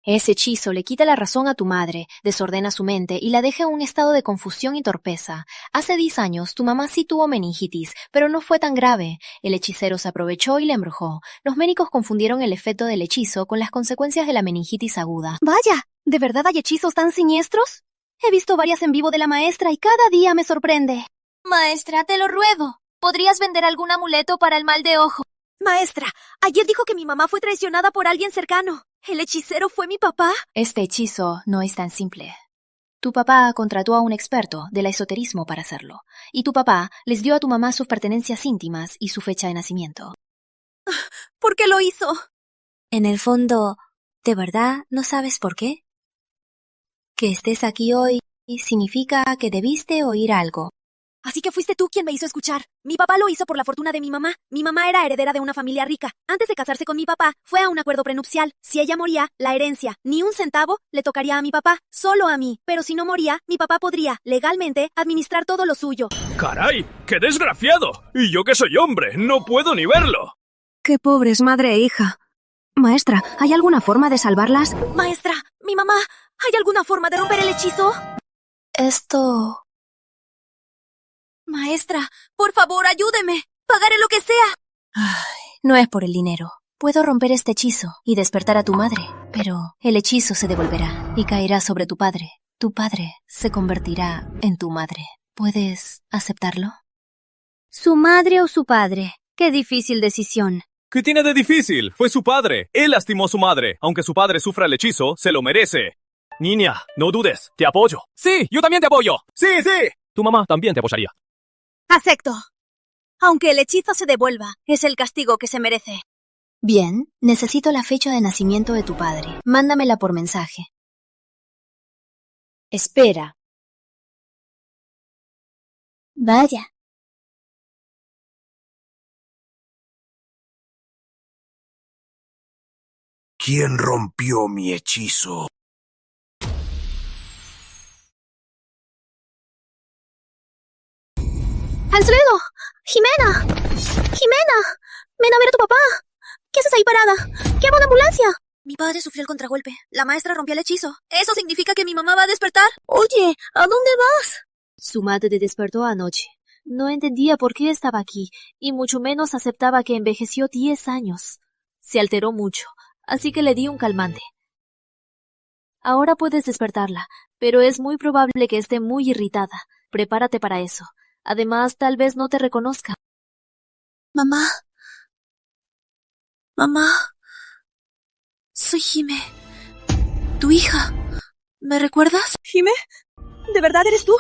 Ese hechizo le quita la razón a tu madre, desordena su mente y la deja en un estado de confusión y torpeza. Hace 10 años tu mamá sí tuvo meningitis, pero no fue tan grave. El hechicero se aprovechó y la embrujó. Los médicos confundieron el efecto del hechizo con las consecuencias de la meningitis aguda. Vaya, ¿de verdad hay hechizos tan siniestros? He visto varias en vivo de la maestra y cada día me sorprende. Maestra, te lo ruego. ¿Podrías vender algún amuleto para el mal de ojo? Maestra, ayer dijo que mi mamá fue traicionada por alguien cercano. ¿El hechicero fue mi papá? Este hechizo no es tan simple. Tu papá contrató a un experto del esoterismo para hacerlo, y tu papá les dio a tu mamá sus pertenencias íntimas y su fecha de nacimiento. ¿Por qué lo hizo? En el fondo, ¿de verdad no sabes por qué? Que estés aquí hoy significa que debiste oír algo. Así que fuiste tú quien me hizo escuchar. Mi papá lo hizo por la fortuna de mi mamá. Mi mamá era heredera de una familia rica. Antes de casarse con mi papá, fue a un acuerdo prenupcial. Si ella moría, la herencia, ni un centavo, le tocaría a mi papá, solo a mí. Pero si no moría, mi papá podría, legalmente, administrar todo lo suyo. ¡Caray! ¡Qué desgraciado! Y yo que soy hombre, no puedo ni verlo. Qué pobres madre e hija. Maestra, ¿hay alguna forma de salvarlas? Maestra, mi mamá, ¿hay alguna forma de romper el hechizo? Esto... Maestra, por favor, ayúdeme. Pagaré lo que sea. No es por el dinero. Puedo romper este hechizo y despertar a tu madre, pero el hechizo se devolverá y caerá sobre tu padre. Tu padre se convertirá en tu madre. ¿Puedes aceptarlo? ¿Su madre o su padre? Qué difícil decisión. ¿Qué tiene de difícil? Fue su padre. Él lastimó a su madre. Aunque su padre sufra el hechizo, se lo merece. Niña, no dudes. Te apoyo. Sí, yo también te apoyo. Sí, sí. Tu mamá también te apoyaría. Acepto. Aunque el hechizo se devuelva, es el castigo que se merece. Bien, necesito la fecha de nacimiento de tu padre. Mándamela por mensaje. Espera. Vaya. ¿Quién rompió mi hechizo? ¡Alfredo! ¡Jimena! ¡Jimena! ¡Ven a ver a tu papá! ¿Qué haces ahí parada? ¡Llama a una ambulancia! Mi padre sufrió el contragolpe. La maestra rompió el hechizo. ¿Eso significa que mi mamá va a despertar? Oye, ¿a dónde vas? Su madre te despertó anoche. No entendía por qué estaba aquí, y mucho menos aceptaba que envejeció 10 años. Se alteró mucho, así que le di un calmante. Ahora puedes despertarla, pero es muy probable que esté muy irritada. Prepárate para eso. Además, tal vez no te reconozca. Mamá. Mamá. Soy Jime. Tu hija. ¿Me recuerdas? ¿Jime? ¿De verdad eres tú?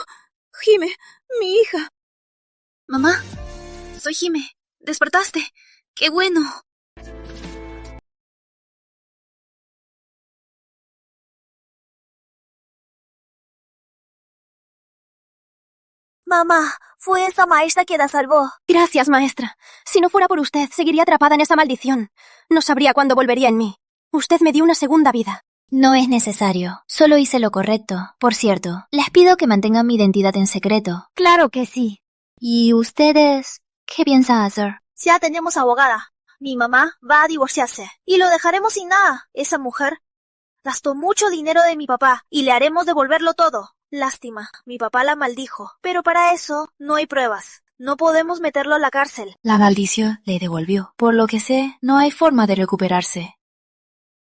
Jime, mi hija. Mamá. Soy Jime. ¿Despertaste? ¡Qué bueno! Mamá, fue esa maestra quien la salvó. Gracias, maestra. Si no fuera por usted, seguiría atrapada en esa maldición. No sabría cuándo volvería en mí. Usted me dio una segunda vida. No es necesario. Solo hice lo correcto. Por cierto, les pido que mantengan mi identidad en secreto. Claro que sí. ¿Y ustedes qué piensan hacer? Ya tenemos abogada. Mi mamá va a divorciarse. Y lo dejaremos sin nada. Esa mujer gastó mucho dinero de mi papá y le haremos devolverlo todo. Lástima, mi papá la maldijo, pero para eso no hay pruebas. No podemos meterlo a la cárcel. La maldición le devolvió. Por lo que sé, no hay forma de recuperarse.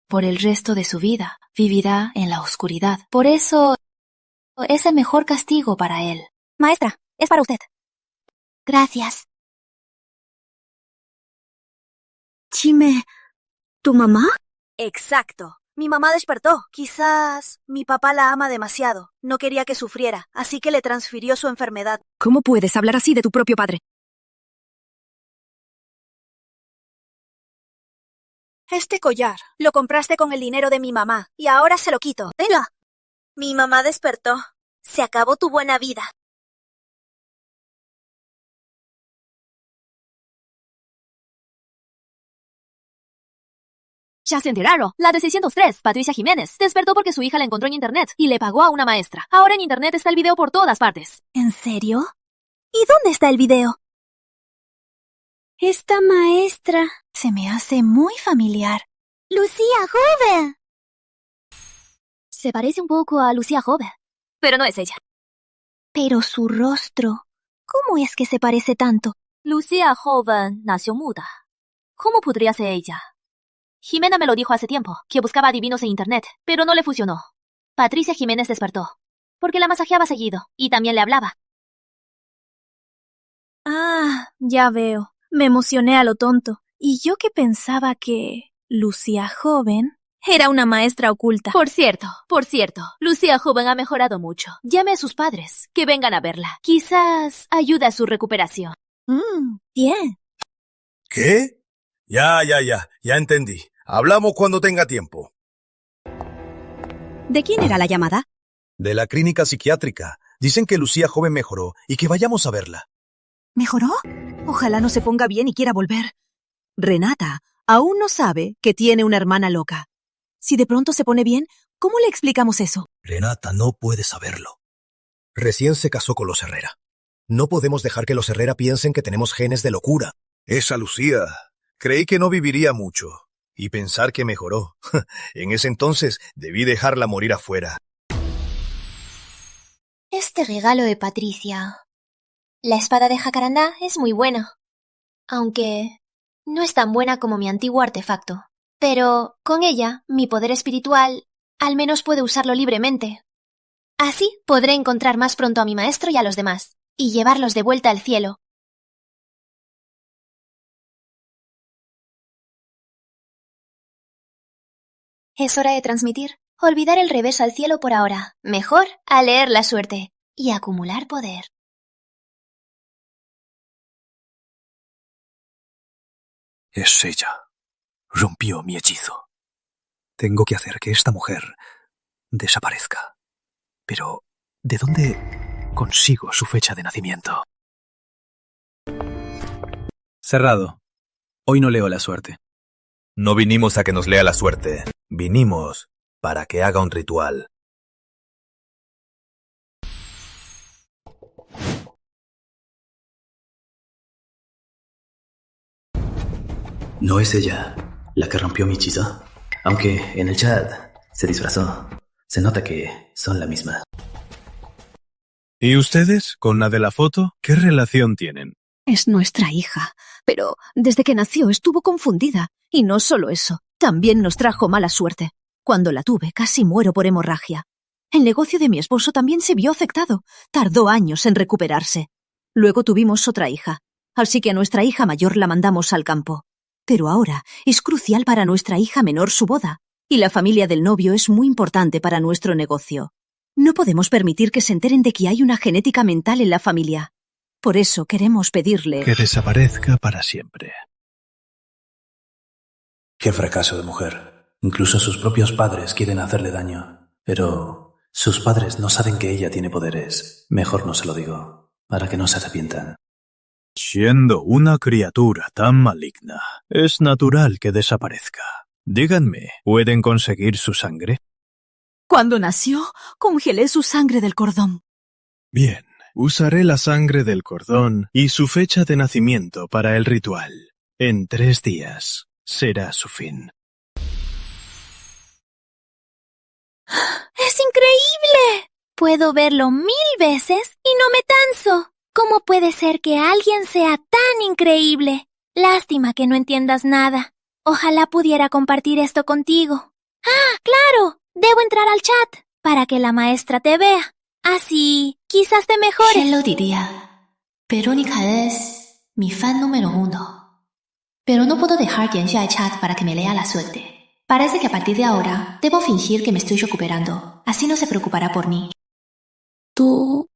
Por el resto de su vida, vivirá en la oscuridad. Por eso, es el mejor castigo para él. Maestra, es para usted. Gracias. Chime, ¿tu mamá? Exacto. Mi mamá despertó. Quizás mi papá la ama demasiado. No quería que sufriera, así que le transfirió su enfermedad. ¿Cómo puedes hablar así de tu propio padre? Este collar lo compraste con el dinero de mi mamá y ahora se lo quito. Venga. Mi mamá despertó. Se acabó tu buena vida. Ya se enteraron. La de 603, Patricia Jiménez, despertó porque su hija la encontró en internet y le pagó a una maestra. Ahora en internet está el video por todas partes. ¿En serio? ¿Y dónde está el video? Esta maestra se me hace muy familiar. ¡Lucía joven! Se parece un poco a Lucía joven. Pero no es ella. Pero su rostro, ¿cómo es que se parece tanto? Lucía joven nació muda. ¿Cómo podría ser ella? Jimena me lo dijo hace tiempo, que buscaba adivinos en internet, pero no le funcionó. Patricia Jiménez despertó, porque la masajeaba seguido, y también le hablaba. Ah, ya veo. Me emocioné a lo tonto. Y yo que pensaba que Lucía joven era una maestra oculta. Por cierto, Lucía joven ha mejorado mucho. Llame a sus padres, que vengan a verla. Quizás ayude a su recuperación. Bien. ¿Qué? Ya entendí. Hablamos cuando tenga tiempo. ¿De quién era la llamada? De la clínica psiquiátrica. Dicen que Lucía joven mejoró y que vayamos a verla. ¿Mejoró? Ojalá no se ponga bien y quiera volver. Renata aún no sabe que tiene una hermana loca. Si de pronto se pone bien, ¿cómo le explicamos eso? Renata no puede saberlo. Recién se casó con los Herrera. No podemos dejar que los Herrera piensen que tenemos genes de locura. Esa Lucía, creí que no viviría mucho. Y pensar que mejoró. En ese entonces debí dejarla morir afuera. Este regalo de Patricia. La espada de jacarandá es muy buena. Aunque no es tan buena como mi antiguo artefacto. Pero con ella, mi poder espiritual, al menos puedo usarlo libremente. Así podré encontrar más pronto a mi maestro y a los demás, y llevarlos de vuelta al cielo. Es hora de transmitir. Olvidar el revés al cielo por ahora. Mejor a leer la suerte y acumular poder. Es ella. Rompió mi hechizo. Tengo que hacer que esta mujer desaparezca. Pero, ¿de dónde consigo su fecha de nacimiento? Cerrado. Hoy no leo la suerte. No vinimos a que nos lea la suerte. Vinimos para que haga un ritual. ¿No es ella la que rompió mi hechizo? Aunque en el chat se disfrazó. Se nota que son la misma. ¿Y ustedes, con la de la foto, qué relación tienen? Es nuestra hija, pero desde que nació estuvo confundida. Y no solo eso, también nos trajo mala suerte. Cuando la tuve casi muero por hemorragia. El negocio de mi esposo también se vio afectado. Tardó años en recuperarse. Luego tuvimos otra hija, así que a nuestra hija mayor la mandamos al campo. Pero ahora es crucial para nuestra hija menor su boda, y la familia del novio es muy importante para nuestro negocio. No podemos permitir que se enteren de que hay una genética mental en la familia. Por eso queremos pedirle... Que desaparezca para siempre. Qué fracaso de mujer. Incluso sus propios padres quieren hacerle daño. Pero sus padres no saben que ella tiene poderes. Mejor no se lo digo, para que no se arrepientan. Siendo una criatura tan maligna, es natural que desaparezca. Díganme, ¿pueden conseguir su sangre? Cuando nació, congelé su sangre del cordón. Bien, usaré la sangre del cordón y su fecha de nacimiento para el ritual. En 3 días será su fin. ¡Es increíble! Puedo verlo 1000 veces y no me canso. ¿Cómo puede ser que alguien sea tan increíble? Lástima que no entiendas nada. Ojalá pudiera compartir esto contigo. ¡Ah, claro! Debo entrar al chat para que la maestra te vea. Así, quizás te mejores. Hello, diría. Verónica es mi fan número 1. Pero no puedo dejar que entre al chat para que me lea la suerte. Parece que a partir de ahora debo fingir que me estoy recuperando. Así no se preocupará por mí. Tú...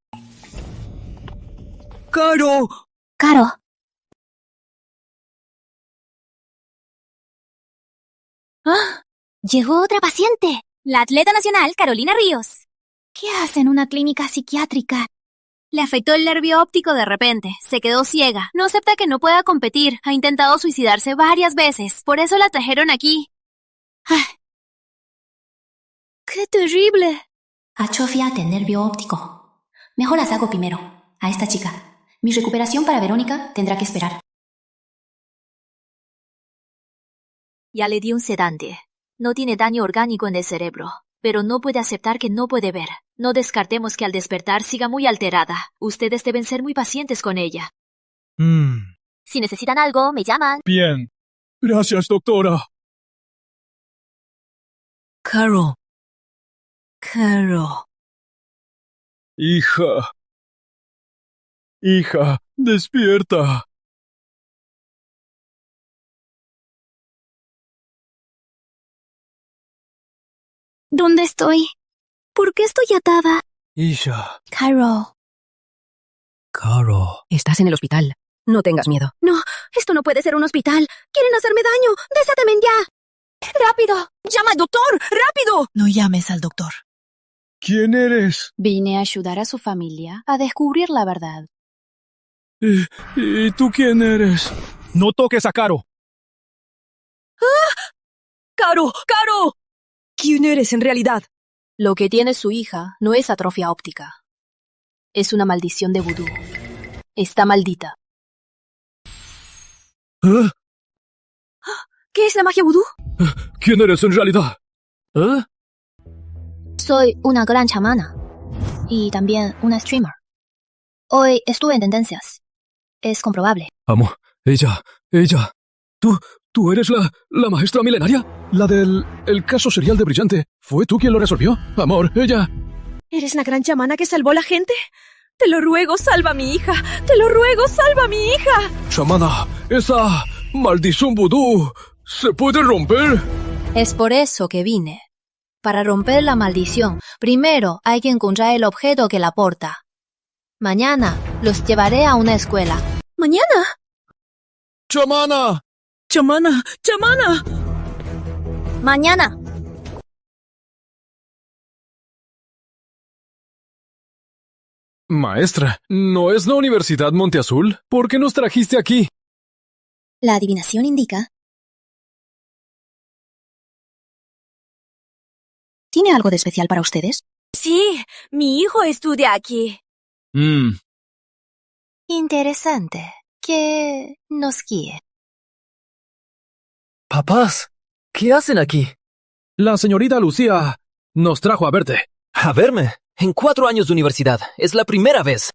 ¡Caro! Caro. ¡Ah! Llegó otra paciente. La atleta nacional Carolina Ríos. ¿Qué hace en una clínica psiquiátrica? Le afectó el nervio óptico de repente. Se quedó ciega. No acepta que no pueda competir. Ha intentado suicidarse varias veces. Por eso la trajeron aquí. ¡Ay! ¡Qué terrible! Atrofia del nervio óptico. Mejor la saco primero. A esta chica. Mi recuperación para Verónica tendrá que esperar. Ya le di un sedante. No tiene daño orgánico en el cerebro, pero no puede aceptar que no puede ver. No descartemos que al despertar siga muy alterada. Ustedes deben ser muy pacientes con ella. Si necesitan algo, me llaman. Bien. Gracias, doctora. Caro. Caro. Hija. Hija, despierta. ¿Dónde estoy? ¿Por qué estoy atada? Hija. Caro. Caro. Estás en el hospital. No tengas miedo. No, esto no puede ser un hospital. Quieren hacerme daño. ¡Desátenme ya! ¡Rápido! ¡Llama al doctor! ¡Rápido! No llames al doctor. ¿Quién eres? Vine a ayudar a su familia a descubrir la verdad. ¿Y tú quién eres? No toques a Caro. ¡Ah! ¡Caro! ¡Caro! ¿Quién eres en realidad? Lo que tiene su hija no es atrofia óptica. Es una maldición de vudú. Está maldita. ¿Eh? ¿Qué es la magia vudú? ¿Quién eres en realidad? ¿Eh? Soy una gran chamana. Y también una streamer. Hoy estuve en tendencias. Es comprobable. Amo, ella. ¿Tú eres la maestra milenaria? La del el caso serial de Brillante. ¿Fue tú quien lo resolvió? Amor, ella. ¿Eres la gran chamana que salvó a la gente? Te lo ruego, salva a mi hija. Te lo ruego, salva a mi hija. Chamana, esa maldición vudú se puede romper. Es por eso que vine. Para romper la maldición, primero hay que encontrar el objeto que la porta. Mañana los llevaré a una escuela. ¿Mañana? ¡Chamana! ¡Chamana! ¡Chamana! Mañana. Maestra, ¿no es la Universidad Monte Azul? ¿Por qué nos trajiste aquí? La adivinación indica... ¿Tiene algo de especial para ustedes? Sí, mi hijo estudia aquí. Interesante. Que nos guíe. Papás, ¿qué hacen aquí? La señorita Lucía nos trajo a verte. ¿A verme? En 4 años de universidad. Es la primera vez.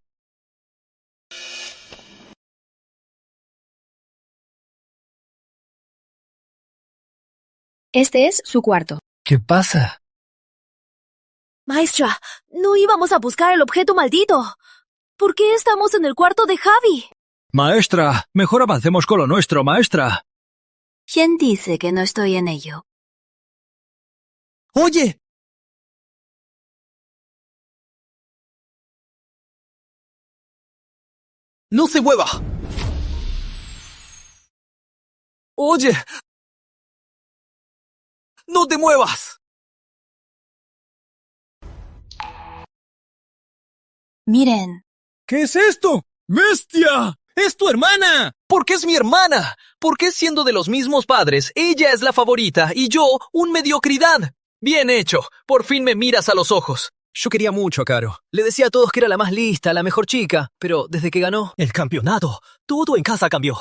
Este es su cuarto. ¿Qué pasa? Maestra, no íbamos a buscar el objeto maldito. ¿Por qué estamos en el cuarto de Javi? Maestra, mejor avancemos con lo nuestro, maestra. ¿Quién dice que no estoy en ello? ¡Oye! ¡No se mueva! ¡Oye! ¡No te muevas! Miren. ¿Qué es esto? ¡Bestia! ¡Es tu hermana! ¿Por qué es mi hermana? ¿Por qué siendo de los mismos padres, ella es la favorita y yo un mediocridad? Bien hecho, por fin me miras a los ojos. Yo quería mucho a Caro. Le decía a todos que era la más lista, la mejor chica, pero desde que ganó el campeonato, todo en casa cambió.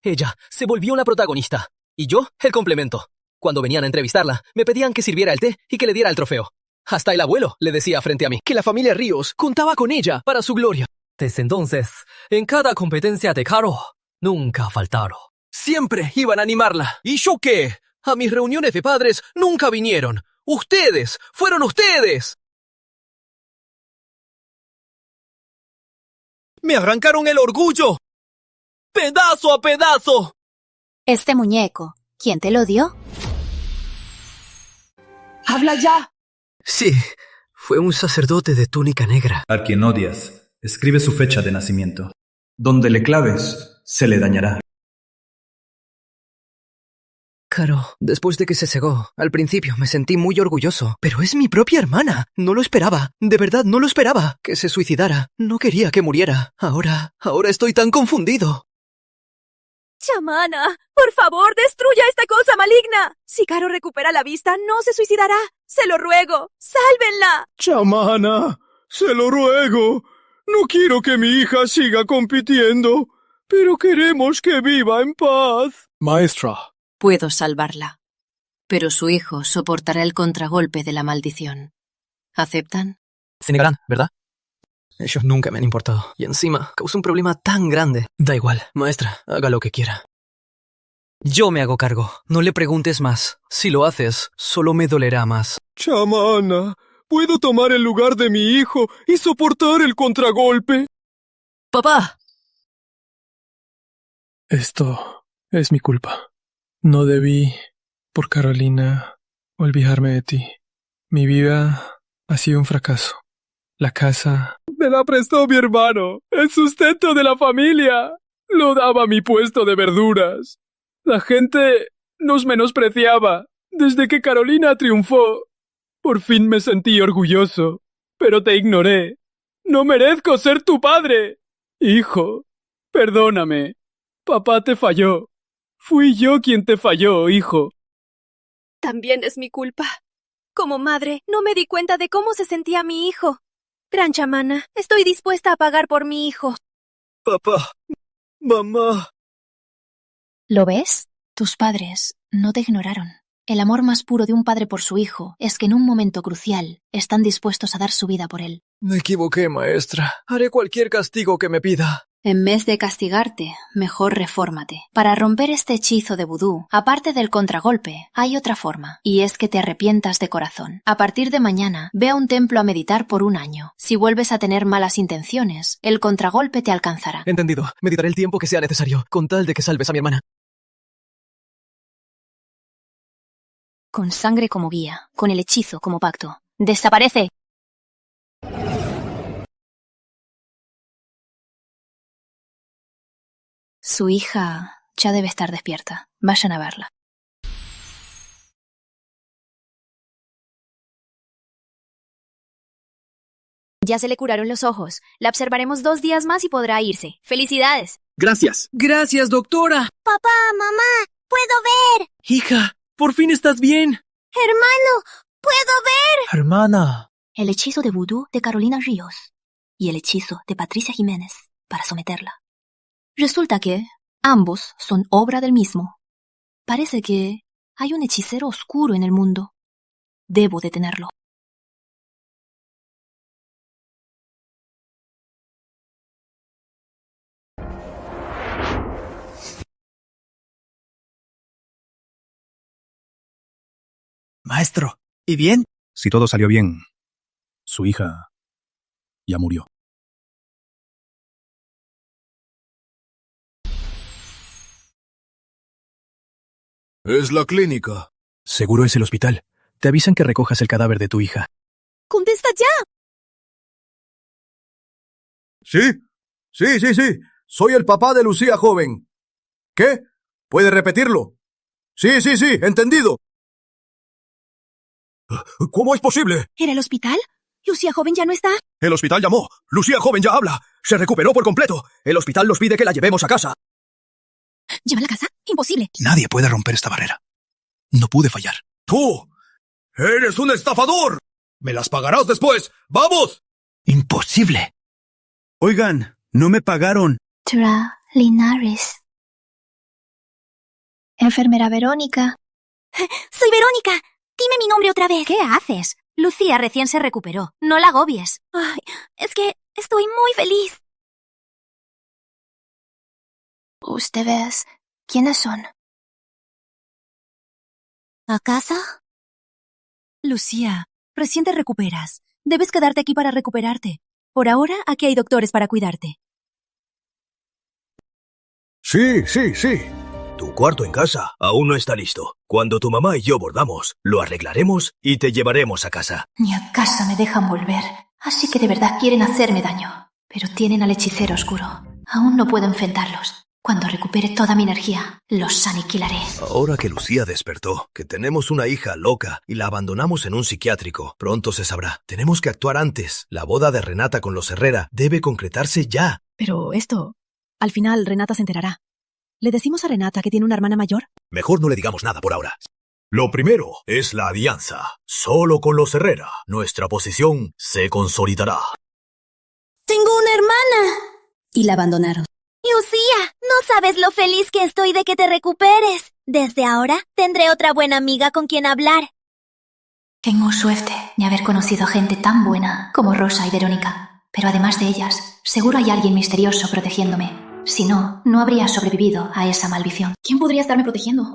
Ella se volvió la protagonista y yo el complemento. Cuando venían a entrevistarla, me pedían que sirviera el té y que le diera el trofeo. Hasta el abuelo le decía frente a mí que la familia Ríos contaba con ella para su gloria. Desde entonces, en cada competencia de Caro, nunca faltaron. Siempre iban a animarla. ¿Y yo qué? A mis reuniones de padres nunca vinieron. ¡Ustedes! ¡Fueron ustedes! ¡Me arrancaron el orgullo! ¡Pedazo a pedazo! Este muñeco, ¿quién te lo dio? ¡Habla ya! Sí, fue un sacerdote de túnica negra. Al quien odias, escribe su fecha de nacimiento. Donde le claves, se le dañará. Caro, después de que se cegó, al principio me sentí muy orgulloso. Pero es mi propia hermana. No lo esperaba. De verdad, no lo esperaba. Que se suicidara. No quería que muriera. Ahora estoy tan confundido. Chamana, por favor, destruya esta cosa maligna. Si Caro recupera la vista, no se suicidará. Se lo ruego. ¡Sálvenla! Chamana, se lo ruego. No quiero que mi hija siga compitiendo, pero queremos que viva en paz. Maestra. Puedo salvarla, pero su hijo soportará el contragolpe de la maldición. ¿Aceptan? Se negarán, ¿verdad? Ellos nunca me han importado. Y encima, causó un problema tan grande. Da igual, maestra, haga lo que quiera. Yo me hago cargo. No le preguntes más. Si lo haces, solo me dolerá más. Chamana, ¿puedo tomar el lugar de mi hijo y soportar el contragolpe? ¡Papá! Esto es mi culpa. No debí, por Carolina, olvidarme de ti. Mi vida ha sido un fracaso. La casa... Me la prestó mi hermano, el sustento de la familia. Lo daba mi puesto de verduras. La gente nos menospreciaba. Desde que Carolina triunfó, por fin me sentí orgulloso. Pero te ignoré. No merezco ser tu padre. Hijo, perdóname. Papá te falló. Fui yo quien te falló, hijo. También es mi culpa. Como madre, no me di cuenta de cómo se sentía mi hijo. Gran chamana, estoy dispuesta a pagar por mi hijo. Papá, mamá. ¿Lo ves? Tus padres no te ignoraron. El amor más puro de un padre por su hijo es que en un momento crucial están dispuestos a dar su vida por él. Me equivoqué, maestra. Haré cualquier castigo que me pida. En vez de castigarte, mejor refórmate. Para romper este hechizo de vudú, aparte del contragolpe, hay otra forma, y es que te arrepientas de corazón. A partir de mañana, ve a un templo a meditar por 1 año. Si vuelves a tener malas intenciones, el contragolpe te alcanzará. Entendido. Meditaré el tiempo que sea necesario, con tal de que salves a mi hermana. Con sangre como guía, con el hechizo como pacto. ¡Desaparece! Su hija ya debe estar despierta. Vayan a verla. Ya se le curaron los ojos. La observaremos 2 días más y podrá irse. ¡Felicidades! Gracias. Gracias, doctora. Papá, mamá, puedo ver. Hija, por fin estás bien. Hermano, puedo ver. Hermana. El hechizo de vudú de Carolina Ríos y el hechizo de Patricia Jiménez para someterla. Resulta que ambos son obra del mismo. Parece que hay un hechicero oscuro en el mundo. Debo detenerlo. Maestro, ¿y bien? Si todo salió bien, su hija ya murió. Es la clínica. Seguro es el hospital. Te avisan que recojas el cadáver de tu hija. ¡Contesta ya! Sí. Soy el papá de Lucía joven. ¿Qué? ¿Puede repetirlo? Sí, entendido. ¿Cómo es posible? ¿Era el hospital? ¿Lucía joven ya no está? El hospital llamó. Lucía joven ya habla. Se recuperó por completo. El hospital nos pide que la llevemos a casa. ¿Lleva a casa? Imposible. Nadie puede romper esta barrera. No pude fallar. ¡Tú! ¡Eres un estafador! ¡Me las pagarás después! ¡Vamos! ¡Imposible! Oigan, no me pagaron. Linares. Enfermera Verónica. ¡Soy Verónica! Dime mi nombre otra vez. ¿Qué haces? Lucía recién se recuperó. No la agobies. Ay, es que estoy muy feliz. ¿Ustedes quiénes son? ¿A casa? Lucía, recién te recuperas. Debes quedarte aquí para recuperarte. Por ahora, aquí hay doctores para cuidarte. Sí. Tu cuarto en casa aún no está listo. Cuando tu mamá y yo volvamos, lo arreglaremos y te llevaremos a casa. Ni a casa me dejan volver, así que de verdad quieren hacerme daño. Pero tienen al hechicero oscuro. Aún no puedo enfrentarlos. Cuando recupere toda mi energía, los aniquilaré. Ahora que Lucía despertó, que tenemos una hija loca y la abandonamos en un psiquiátrico, pronto se sabrá. Tenemos que actuar antes. La boda de Renata con los Herrera debe concretarse ya. Pero esto... Al final, Renata se enterará. ¿Le decimos a Renata que tiene una hermana mayor? Mejor no le digamos nada por ahora. Lo primero es la alianza. Solo con los Herrera, nuestra posición se consolidará. ¡Tengo una hermana! Y la abandonaron. Lucía, no sabes lo feliz que estoy de que te recuperes. Desde ahora tendré otra buena amiga con quien hablar. Tengo suerte de haber conocido gente tan buena como Rosa y Verónica. Pero además de ellas, seguro hay alguien misterioso protegiéndome. Si no, no habría sobrevivido a esa maldición. ¿Quién podría estarme protegiendo?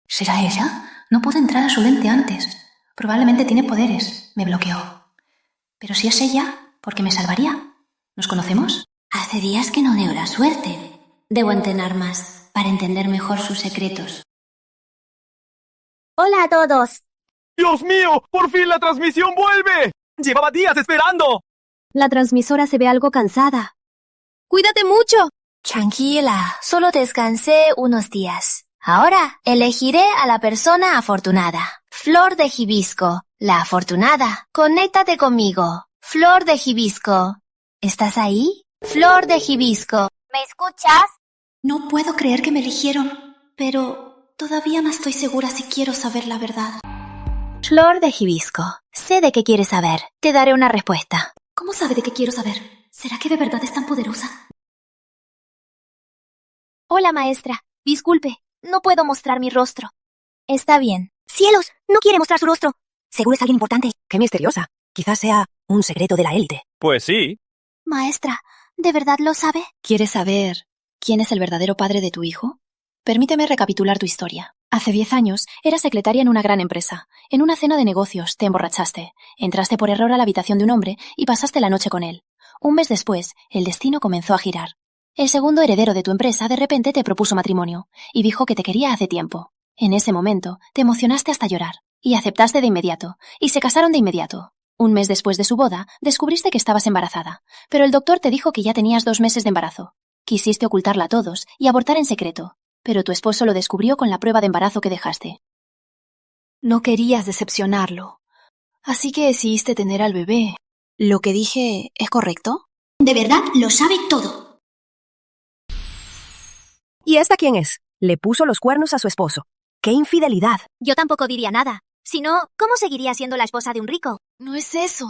¿Será ella? No pude entrar a su lente antes. Probablemente tiene poderes. Me bloqueó. Pero si es ella, ¿por qué me salvaría? ¿Nos conocemos? Hace días que no leo la suerte. Debo entrenar más para entender mejor sus secretos. Hola a todos. ¡Dios mío! ¡Por fin la transmisión vuelve! ¡Llevaba días esperando! La transmisora se ve algo cansada. ¡Cuídate mucho! Tranquila, solo descansé unos días. Ahora elegiré a la persona afortunada. Flor de Hibisco, la afortunada. Conéctate conmigo. Flor de Hibisco. ¿Estás ahí? Flor de Hibisco. ¿Me escuchas? No puedo creer que me eligieron, pero todavía no estoy segura si quiero saber la verdad. Flor de Hibisco. Sé de qué quieres saber. Te daré una respuesta. ¿Cómo sabe de qué quiero saber? ¿Será que de verdad es tan poderosa? Hola, maestra. Disculpe, no puedo mostrar mi rostro. Está bien. ¡Cielos! No quiere mostrar su rostro. Seguro es alguien importante. ¡Qué misteriosa! Quizás sea un secreto de la élite. Pues sí. Maestra, ¿de verdad lo sabe? ¿Quieres saber quién es el verdadero padre de tu hijo? Permíteme recapitular tu historia. Hace 10 años, eras secretaria en una gran empresa. En una cena de negocios, te emborrachaste. Entraste por error a la habitación de un hombre y pasaste la noche con él. Un mes después, el destino comenzó a girar. El segundo heredero de tu empresa de repente te propuso matrimonio y dijo que te quería hace tiempo. En ese momento, te emocionaste hasta llorar y aceptaste de inmediato, y se casaron de inmediato. Un mes después de su boda, descubriste que estabas embarazada, pero el doctor te dijo que ya tenías 2 meses de embarazo. Quisiste ocultarla a todos y abortar en secreto, pero tu esposo lo descubrió con la prueba de embarazo que dejaste. No querías decepcionarlo, así que decidiste tener al bebé. ¿Lo que dije es correcto? De verdad lo sabe todo. ¿Y esta quién es? Le puso los cuernos a su esposo. ¡Qué infidelidad! Yo tampoco diría nada. Si no, ¿cómo seguiría siendo la esposa de un rico? No es eso.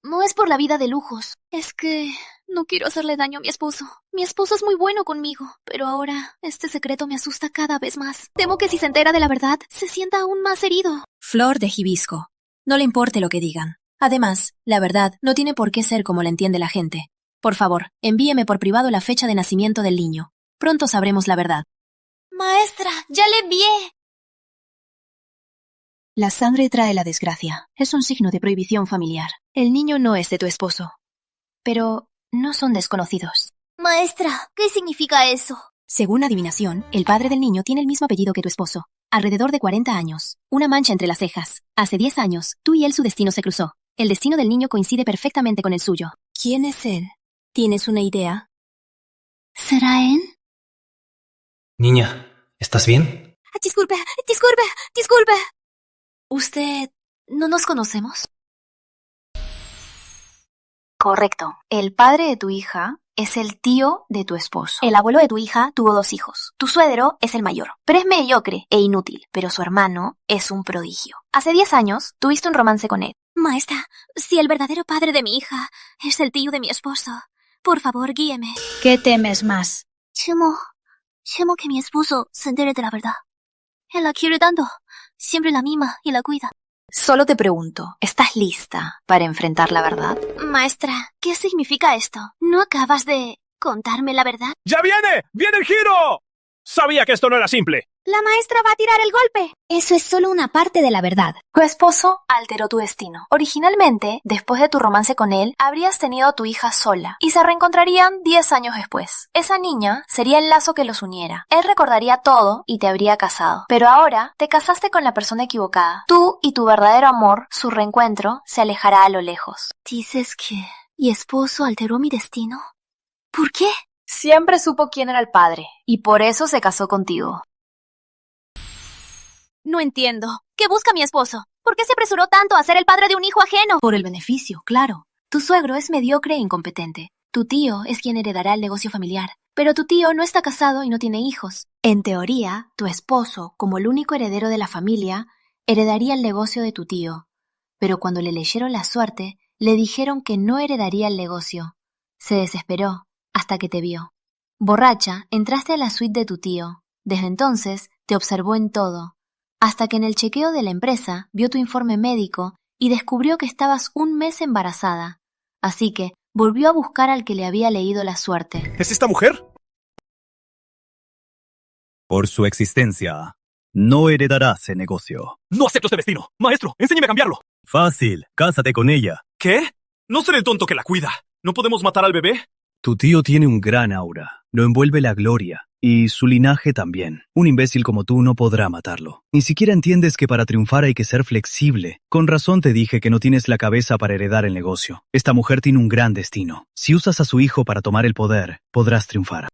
No es por la vida de lujos. Es que no quiero hacerle daño a mi esposo. Mi esposo es muy bueno conmigo, pero ahora este secreto me asusta cada vez más. Temo que si se entera de la verdad, se sienta aún más herido. Flor de Hibisco. No le importe lo que digan. Además, la verdad no tiene por qué ser como la entiende la gente. Por favor, envíeme por privado la fecha de nacimiento del niño. Pronto sabremos la verdad. Maestra, ya le envié. La sangre trae la desgracia. Es un signo de prohibición familiar. El niño no es de tu esposo. Pero no son desconocidos. Maestra, ¿qué significa eso? Según adivinación, el padre del niño tiene el mismo apellido que tu esposo. Alrededor de 40 años. Una mancha entre las cejas. Hace 10 años, tú y él su destino se cruzó. El destino del niño coincide perfectamente con el suyo. ¿Quién es él? ¿Tienes una idea? ¿Será él? Niña, ¿estás bien? Disculpe. ¿Usted no nos conocemos? Correcto. El padre de tu hija es el tío de tu esposo. El abuelo de tu hija tuvo 2 hijos. Tu suegro es el mayor, pero es mediocre e inútil, pero su hermano es un prodigio. Hace 10 años tuviste un romance con él. Maestra, si el verdadero padre de mi hija es el tío de mi esposo, por favor, guíeme. ¿Qué temes más? Temo que mi esposo se entere de la verdad. Él la quiere tanto, siempre la mima y la cuida. Solo te pregunto, ¿estás lista para enfrentar la verdad? Maestra, ¿qué significa esto? ¿No acabas de ¿Contarme la verdad? ¡Ya viene! ¡Viene el giro! Sabía que esto no era simple. La maestra va a tirar el golpe. Eso es solo una parte de la verdad. Tu esposo alteró tu destino. Originalmente, después de tu romance con él, habrías tenido a tu hija sola y se reencontrarían 10 años después. Esa niña sería el lazo que los uniera. Él recordaría todo y te habría casado. Pero ahora te casaste con la persona equivocada. Tú y tu verdadero amor, su reencuentro, se alejará a lo lejos. ¿Dices que mi esposo alteró mi destino? ¿Por qué? Siempre supo quién era el padre y por eso se casó contigo. No entiendo. ¿Qué busca mi esposo? ¿Por qué se apresuró tanto a ser el padre de un hijo ajeno? Por el beneficio, claro. Tu suegro es mediocre e incompetente. Tu tío es quien heredará el negocio familiar. Pero tu tío no está casado y no tiene hijos. En teoría, tu esposo, como el único heredero de la familia, heredaría el negocio de tu tío. Pero cuando le leyeron la suerte, le dijeron que no heredaría el negocio. Se desesperó hasta que te vio. Borracha, entraste a la suite de tu tío. Desde entonces, te observó en todo. Hasta que en el chequeo de la empresa vio tu informe médico y descubrió que estabas 1 mes embarazada. Así que volvió a buscar al que le había leído la suerte. ¿Es esta mujer? Por su existencia, no heredarás ese negocio. No acepto este destino. Maestro, enséñeme a cambiarlo. Fácil, cásate con ella. ¿Qué? No seré el tonto que la cuida. ¿No podemos matar al bebé? Tu tío tiene un gran aura. Lo envuelve la gloria. Y su linaje también. Un imbécil como tú no podrá matarlo. Ni siquiera entiendes que para triunfar hay que ser flexible. Con razón te dije que no tienes la cabeza para heredar el negocio. Esta mujer tiene un gran destino. Si usas a su hijo para tomar el poder, podrás triunfar.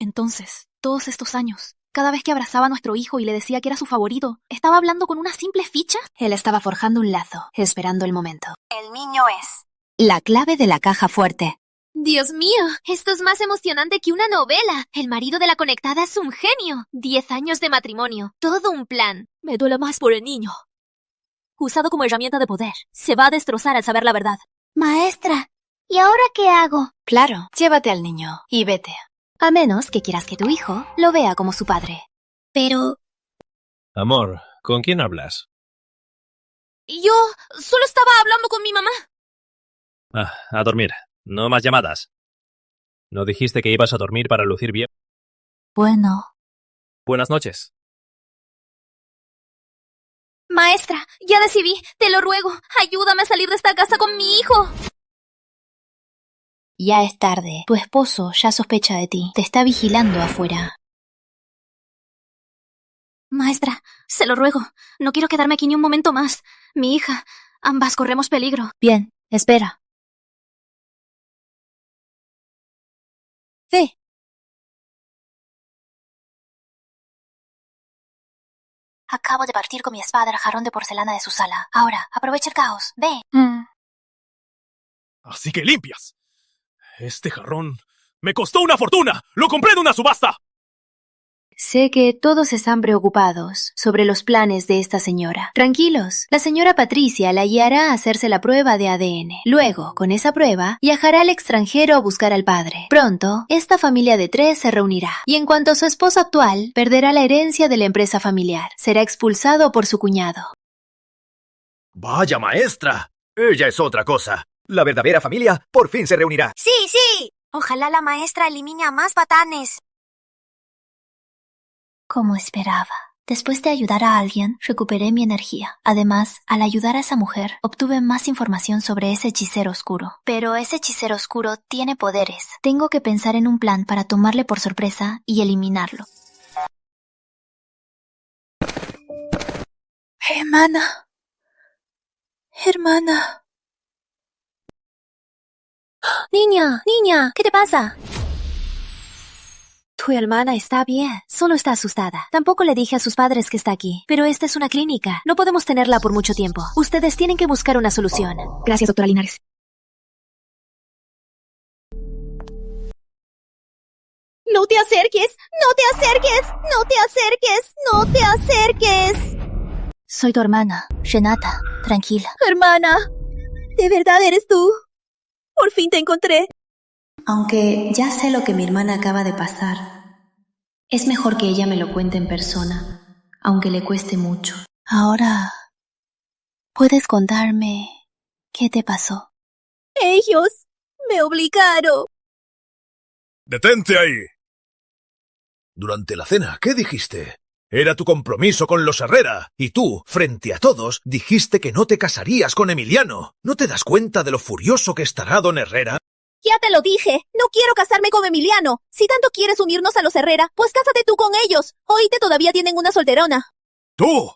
Entonces, todos estos años, cada vez que abrazaba a nuestro hijo y le decía que era su favorito, ¿estaba hablando con una simple ficha? Él estaba forjando un lazo, esperando el momento. El niño es la clave de la caja fuerte. Dios mío, esto es más emocionante que una novela. El marido de la conectada es un genio. 10 años de matrimonio, todo un plan. Me duele más por el niño. Usado como herramienta de poder. Se va a destrozar al saber la verdad. Maestra, ¿y ahora qué hago? Claro, llévate al niño y vete. A menos que quieras que tu hijo lo vea como su padre. Pero... Amor, ¿con quién hablas? Yo solo estaba hablando con mi mamá. A dormir. No más llamadas. ¿No dijiste que ibas a dormir para lucir bien? Bueno. Buenas noches. Maestra, ya decidí. Te lo ruego. Ayúdame a salir de esta casa con mi hijo. Ya es tarde. Tu esposo ya sospecha de ti. Te está vigilando afuera. Maestra, se lo ruego. No quiero quedarme aquí ni un momento más. Mi hija, ambas corremos peligro. Bien, espera. Ve. Acabo de partir con mi espada el jarrón de porcelana de su sala. Ahora, aprovecha el caos. Ve. Así que limpias. Este jarrón me costó una fortuna. ¡Lo compré de una subasta! Sé que todos están preocupados sobre los planes de esta señora. Tranquilos, la señora Patricia la guiará a hacerse la prueba de ADN. Luego, con esa prueba, viajará al extranjero a buscar al padre. Pronto, esta familia de 3 se reunirá. Y en cuanto a su esposo actual, perderá la herencia de la empresa familiar. Será expulsado por su cuñado. Vaya maestra. Ella es otra cosa. La verdadera familia por fin se reunirá. Sí, sí. Ojalá la maestra elimine a más patanes. Como esperaba. Después de ayudar a alguien, recuperé mi energía. Además, al ayudar a esa mujer, obtuve más información sobre ese hechicero oscuro. Pero ese hechicero oscuro tiene poderes. Tengo que pensar en un plan para tomarle por sorpresa y eliminarlo. Hermana. Hermana. Niña, ¿qué te pasa? Tu hermana está bien, solo está asustada. Tampoco le dije a sus padres que está aquí, pero esta es una clínica. No podemos tenerla por mucho tiempo. Ustedes tienen que buscar una solución. Gracias, doctora Linares. ¡No te acerques! ¡No te acerques! ¡No te acerques! ¡No te acerques! Soy tu hermana, Renata. Tranquila. Hermana, ¿de verdad eres tú? Por fin te encontré. Aunque ya sé lo que mi hermana acaba de pasar, es mejor que ella me lo cuente en persona, aunque le cueste mucho. Ahora, ¿puedes contarme qué te pasó? Ellos me obligaron. ¡Detente ahí! Durante la cena, ¿qué dijiste? Era tu compromiso con los Herrera, y tú, frente a todos, dijiste que no te casarías con Emiliano. ¿No te das cuenta de lo furioso que estará don Herrera? Ya te lo dije, no quiero casarme con Emiliano. Si tanto quieres unirnos a los Herrera, pues cásate tú con ellos. Oíte, todavía tienen una solterona. ¡Tú!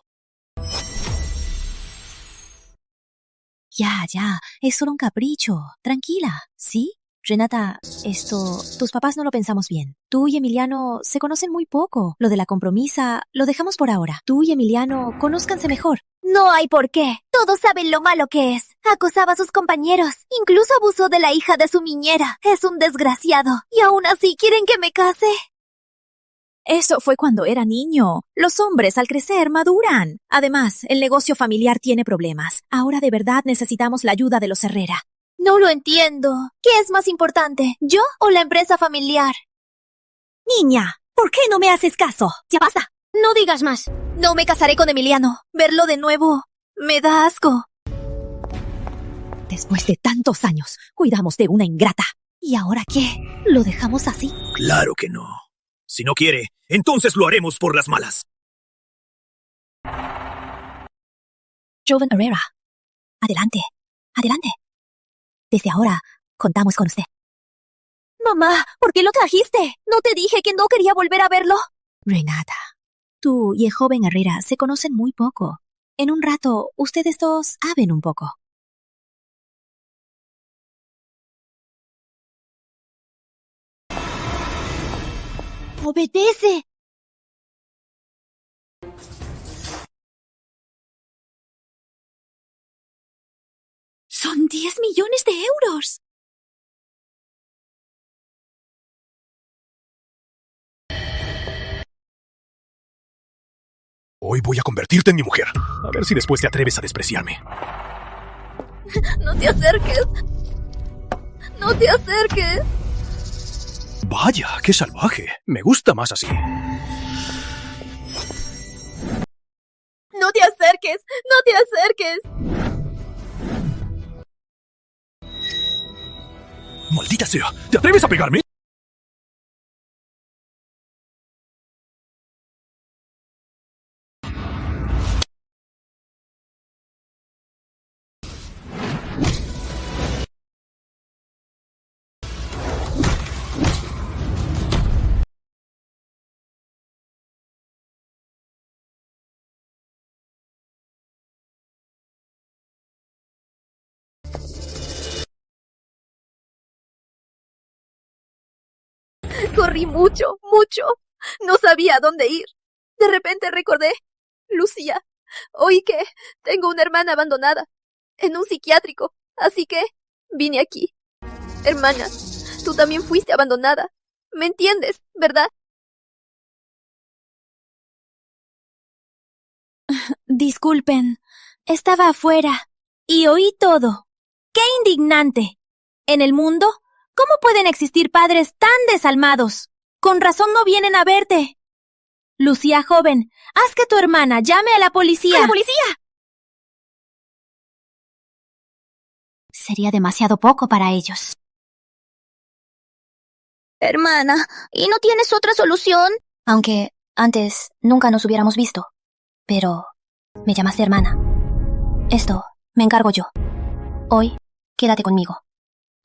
Ya, es solo un capricho. Tranquila, ¿sí? Renata, tus papás no lo pensamos bien. Tú y Emiliano se conocen muy poco. Lo de la compromisa lo dejamos por ahora. Tú y Emiliano conózcanse mejor. No hay por qué. Todos saben lo malo que es. Acosaba a sus compañeros. Incluso abusó de la hija de su niñera. Es un desgraciado. Y aún así quieren que me case. Eso fue cuando era niño. Los hombres al crecer maduran. Además, el negocio familiar tiene problemas. Ahora de verdad necesitamos la ayuda de los Herrera. No lo entiendo. ¿Qué es más importante, yo o la empresa familiar? Niña, ¿por qué no me haces caso? Ya basta. No digas más. No me casaré con Emiliano. Verlo de nuevo me da asco. Después de tantos años, cuidamos de una ingrata. ¿Y ahora qué? ¿Lo dejamos así? Claro que no. Si no quiere, entonces lo haremos por las malas. Joven Herrera, adelante. Desde ahora, contamos con usted. Mamá, ¿por qué lo trajiste? ¿No te dije que no quería volver a verlo? Renata, tú y el joven Herrera se conocen muy poco. En un rato, ustedes dos hablen un poco. ¡Obedece! ¡Son 10 millones de euros! Hoy voy a convertirte en mi mujer. A ver si después te atreves a despreciarme. ¡No te acerques! ¡No te acerques! Vaya, qué salvaje. Me gusta más así. ¡No te acerques! ¡No te acerques! ¡Maldita sea! ¿Te atreves a pegarme? Corrí mucho. No sabía a dónde ir. De repente recordé. Lucía, oí que tengo una hermana abandonada en un psiquiátrico, así que vine aquí. Hermana, tú también fuiste abandonada. ¿Me entiendes, verdad? Disculpen, estaba afuera y oí todo. ¡Qué indignante! En el mundo, ¿cómo pueden existir padres tan desalmados? Con razón no vienen a verte. Lucía, joven, haz que tu hermana llame a la policía. ¡A la policía! Sería demasiado poco para ellos. Hermana, ¿y no tienes otra solución? Aunque antes nunca nos hubiéramos visto. Pero me llamaste hermana. Esto me encargo yo. Hoy, quédate conmigo.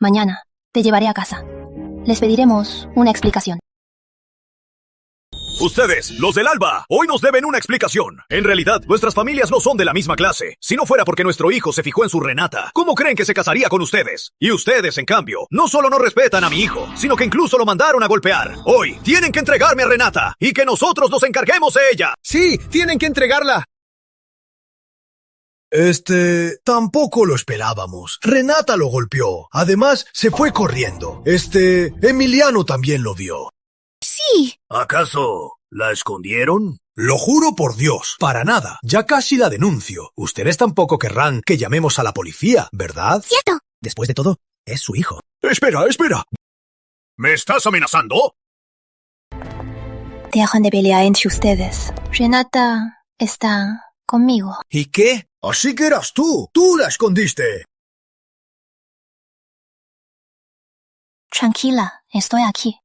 Mañana te llevaré a casa. Les pediremos una explicación. Ustedes, los del Alba, hoy nos deben una explicación. En realidad, nuestras familias no son de la misma clase. Si no fuera porque nuestro hijo se fijó en su Renata, ¿cómo creen que se casaría con ustedes? Y ustedes, en cambio, no solo no respetan a mi hijo, sino que incluso lo mandaron a golpear. Hoy, tienen que entregarme a Renata y que nosotros nos encarguemos de ella. Sí, tienen que entregarla. Tampoco lo esperábamos. Renata lo golpeó. Además, se fue corriendo. Emiliano también lo vio. Sí. ¿Acaso la escondieron? Lo juro por Dios, para nada. Ya casi la denuncio. Ustedes tampoco querrán que llamemos a la policía, ¿verdad? Cierto. Después de todo, es su hijo. Espera. ¿Me estás amenazando? Dejan de pelear entre ustedes. Renata está conmigo. ¿Y qué? Así que eras tú. Tú la escondiste. Tranquila, estoy aquí.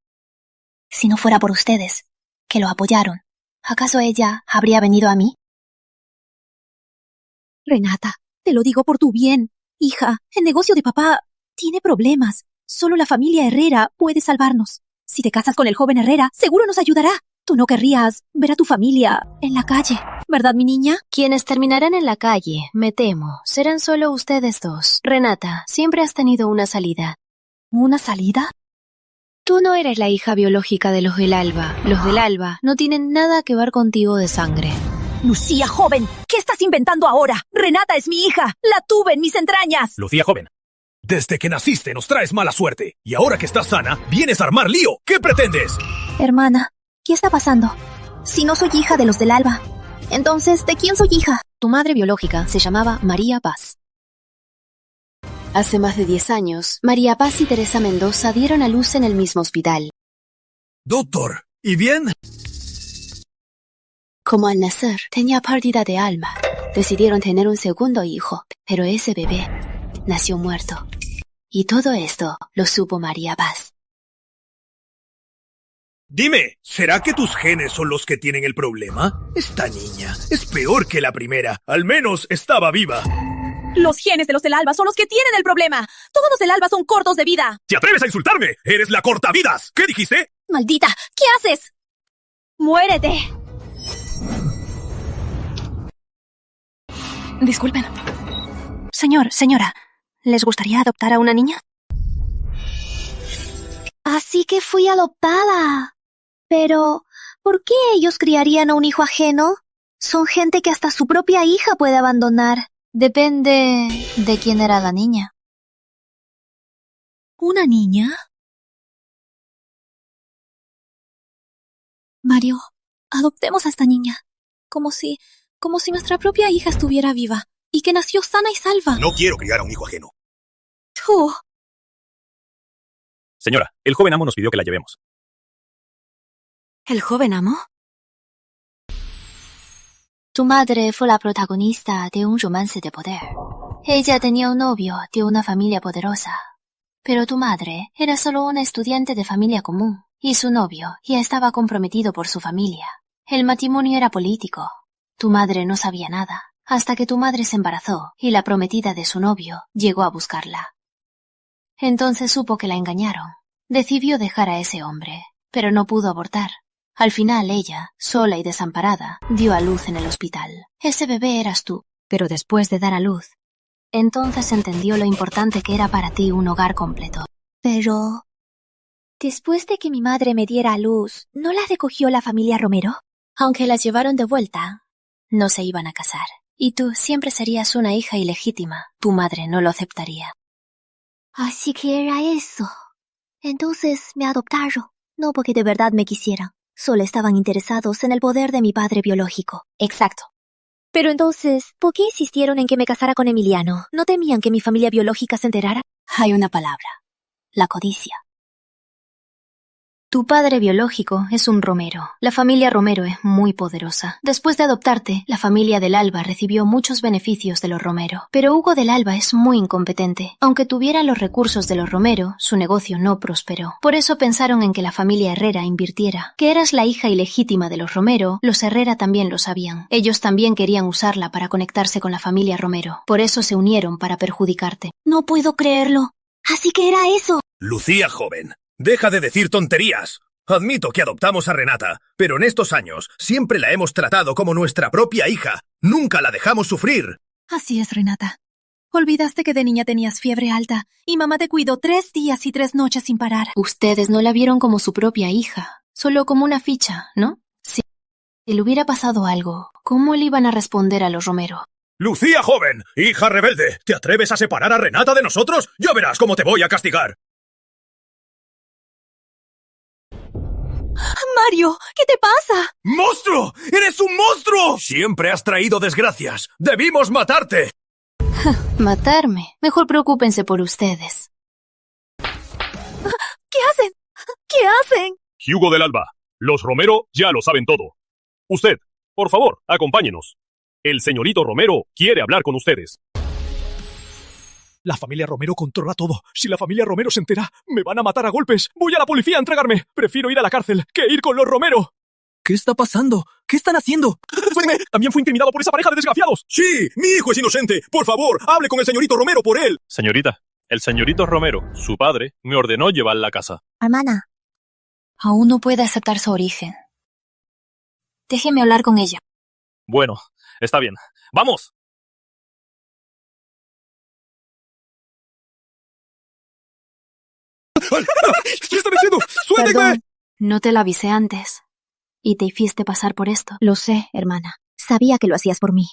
Si no fuera por ustedes, que lo apoyaron, ¿acaso ella habría venido a mí? Renata, te lo digo por tu bien. Hija, el negocio de papá tiene problemas. Solo la familia Herrera puede salvarnos. Si te casas con el joven Herrera, seguro nos ayudará. Tú no querrías ver a tu familia en la calle, ¿verdad, mi niña? Quienes terminarán en la calle, me temo, serán solo ustedes dos. Renata, siempre has tenido una salida. ¿Una salida? Tú no eres la hija biológica de los del Alba. Los del Alba no tienen nada que ver contigo de sangre. Lucía, joven, ¿qué estás inventando ahora? Renata es mi hija. La tuve en mis entrañas. Lucía, joven. Desde que naciste nos traes mala suerte. Y ahora que estás sana, vienes a armar lío. ¿Qué pretendes? Hermana, ¿qué está pasando? Si no soy hija de los del Alba, entonces, ¿de quién soy hija? Tu madre biológica se llamaba María Paz. Hace más de 10 años, María Paz y Teresa Mendoza dieron a luz en el mismo hospital. Doctor, ¿y bien? Como al nacer tenía pérdida de alma, decidieron tener un segundo hijo, pero ese bebé nació muerto. Y todo esto lo supo María Paz. Dime, ¿será que tus genes son los que tienen el problema? Esta niña es peor que la primera. Al menos estaba viva. Los genes de los del Alba son los que tienen el problema. Todos los del Alba son cortos de vida. ¿Te atreves a insultarme? ¡Eres la cortavidas! ¿Qué dijiste? Maldita, ¿qué haces? ¡Muérete! Disculpen. Señora, ¿les gustaría adoptar a una niña? Así que fui adoptada. Pero, ¿por qué ellos criarían a un hijo ajeno? Son gente que hasta su propia hija puede abandonar. Depende de quién era la niña. ¿Una niña? Mario, adoptemos a esta niña. Como si nuestra propia hija estuviera viva y que nació sana y salva. No quiero criar a un hijo ajeno. Tú. Señora, el joven amo nos pidió que la llevemos. ¿El joven amo? Tu madre fue la protagonista de un romance de poder. Ella tenía un novio de una familia poderosa. Pero tu madre era solo una estudiante de familia común, y su novio ya estaba comprometido por su familia. El matrimonio era político. Tu madre no sabía nada, hasta que tu madre se embarazó y la prometida de su novio llegó a buscarla. Entonces supo que la engañaron. Decidió dejar a ese hombre, pero no pudo abortar. Al final ella, sola y desamparada, dio a luz en el hospital. Ese bebé eras tú. Pero después de dar a luz, entonces entendió lo importante que era para ti un hogar completo. Pero, después de que mi madre me diera a luz, ¿no la recogió la familia Romero? Aunque las llevaron de vuelta, no se iban a casar. Y tú siempre serías una hija ilegítima. Tu madre no lo aceptaría. Así que era eso. Entonces me adoptaron, no porque de verdad me quisieran. Solo estaban interesados en el poder de mi padre biológico. Exacto. Pero entonces, ¿por qué insistieron en que me casara con Emiliano? ¿No temían que mi familia biológica se enterara? Hay una palabra. La codicia. Tu padre biológico es un Romero. La familia Romero es muy poderosa. Después de adoptarte, la familia del Alba recibió muchos beneficios de los Romero. Pero Hugo del Alba es muy incompetente. Aunque tuviera los recursos de los Romero, su negocio no prosperó. Por eso pensaron en que la familia Herrera invirtiera. Que eras la hija ilegítima de los Romero, los Herrera también lo sabían. Ellos también querían usarla para conectarse con la familia Romero. Por eso se unieron para perjudicarte. No puedo creerlo. Así que era eso. Lucía, joven. Deja de decir tonterías. Admito que adoptamos a Renata, pero en estos años siempre la hemos tratado como nuestra propia hija. Nunca la dejamos sufrir. Así es, Renata. Olvidaste que de niña tenías fiebre alta y mamá te cuidó 3 días y 3 noches sin parar. Ustedes no la vieron como su propia hija, solo como una ficha, ¿no? Si le hubiera pasado algo, ¿cómo le iban a responder a los Romero? Lucía, joven, hija rebelde, ¿te atreves a separar a Renata de nosotros? Ya verás cómo te voy a castigar. Mario, ¿qué te pasa? ¡Monstruo! ¡Eres un monstruo! Siempre has traído desgracias. ¡Debimos matarte! ¿Matarme? Mejor preocúpense por ustedes. ¿Qué hacen? ¿Qué hacen? Hugo del Alba, los Romero ya lo saben todo. Usted, por favor, acompáñenos. El señorito Romero quiere hablar con ustedes. La familia Romero controla todo. Si la familia Romero se entera, me van a matar a golpes. Voy a la policía a entregarme. Prefiero ir a la cárcel que ir con los Romero. ¿Qué está pasando? ¿Qué están haciendo? También fue intimidado por esa pareja de desgraciados. Sí, mi hijo es inocente. Por favor, hable con el señorito Romero por él. Señorita, el señorito Romero, su padre, me ordenó llevarla a casa. Hermana, aún no puede aceptar su origen. Déjeme hablar con ella. Bueno, está bien. ¡Vamos! ¿Qué está diciendo? ¡Suélteme! Perdón, no te lo avisé antes. Y te hiciste pasar por esto. Lo sé, hermana. Sabía que lo hacías por mí.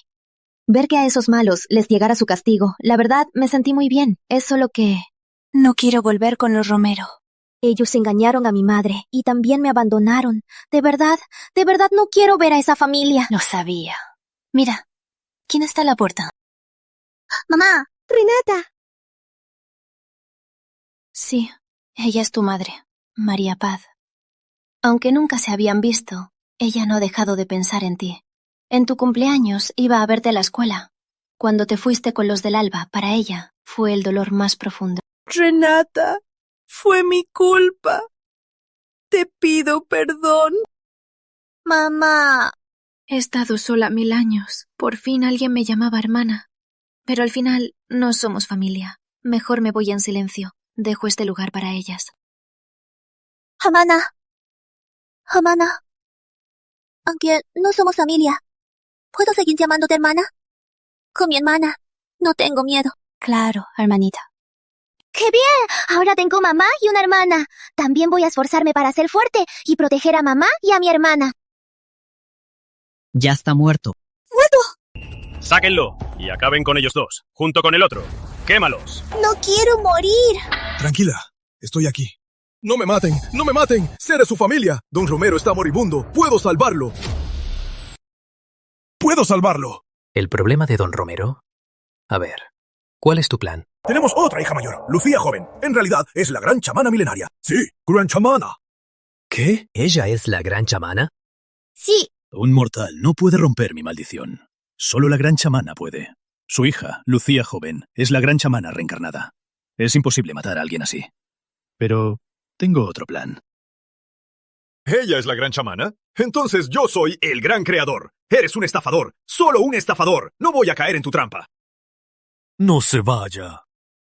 Ver que a esos malos les llegara su castigo, la verdad me sentí muy bien. Es solo que... No quiero volver con los Romero. Ellos engañaron a mi madre y también me abandonaron. De verdad no quiero ver a esa familia. Lo sabía. Mira, ¿quién está a la puerta? Mamá, Renata. Sí, ella es tu madre, María Paz. Aunque nunca se habían visto, ella no ha dejado de pensar en ti. En tu cumpleaños iba a verte a la escuela. Cuando te fuiste con los del Alba, para ella fue el dolor más profundo. Renata, fue mi culpa. Te pido perdón. Mamá. He estado sola 1000 años. Por fin alguien me llamaba hermana. Pero al final no somos familia. Mejor me voy en silencio. Dejo este lugar para ellas. Hermana. Aunque no somos familia, ¿puedo seguir llamándote hermana? Con mi hermana, no tengo miedo. Claro, hermanita. ¡Qué bien! Ahora tengo mamá y una hermana. También voy a esforzarme para ser fuerte y proteger a mamá y a mi hermana. Ya está muerto. ¡Muerto! ¡Sáquenlo! Y acaben con ellos dos, junto con el otro. ¡Quémalos! ¡No quiero morir! Tranquila, estoy aquí. ¡No me maten! ¡No me maten! ¡Seré su familia! Don Romero está moribundo. ¡Puedo salvarlo! ¡Puedo salvarlo! ¿El problema de don Romero? A ver, ¿cuál es tu plan? Tenemos otra hija mayor, Lucía joven. En realidad es la gran chamana milenaria. Sí, gran chamana. ¿Qué? ¿Ella es la gran chamana? Sí. Un mortal no puede romper mi maldición. Solo la gran chamana puede. Su hija, Lucía joven, es la gran chamana reencarnada. Es imposible matar a alguien así. Pero tengo otro plan. ¿Ella es la gran chamana? Entonces yo soy el gran creador. Eres un estafador. Solo un estafador. No voy a caer en tu trampa. No se vaya.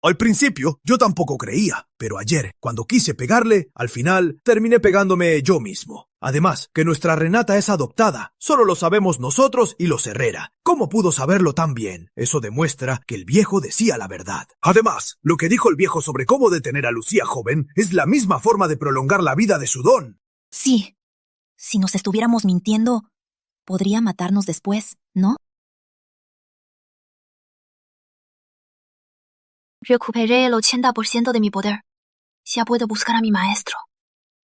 Al principio yo tampoco creía, pero ayer, cuando quise pegarle, al final terminé pegándome yo mismo. Además, que nuestra Renata es adoptada. Solo lo sabemos nosotros y los Herrera. ¿Cómo pudo saberlo tan bien? Eso demuestra que el viejo decía la verdad. Además, lo que dijo el viejo sobre cómo detener a Lucía joven es la misma forma de prolongar la vida de su don. Sí. Si nos estuviéramos mintiendo, podría matarnos después, ¿no? Recuperé el 80% de mi poder. Ya puedo buscar a mi maestro.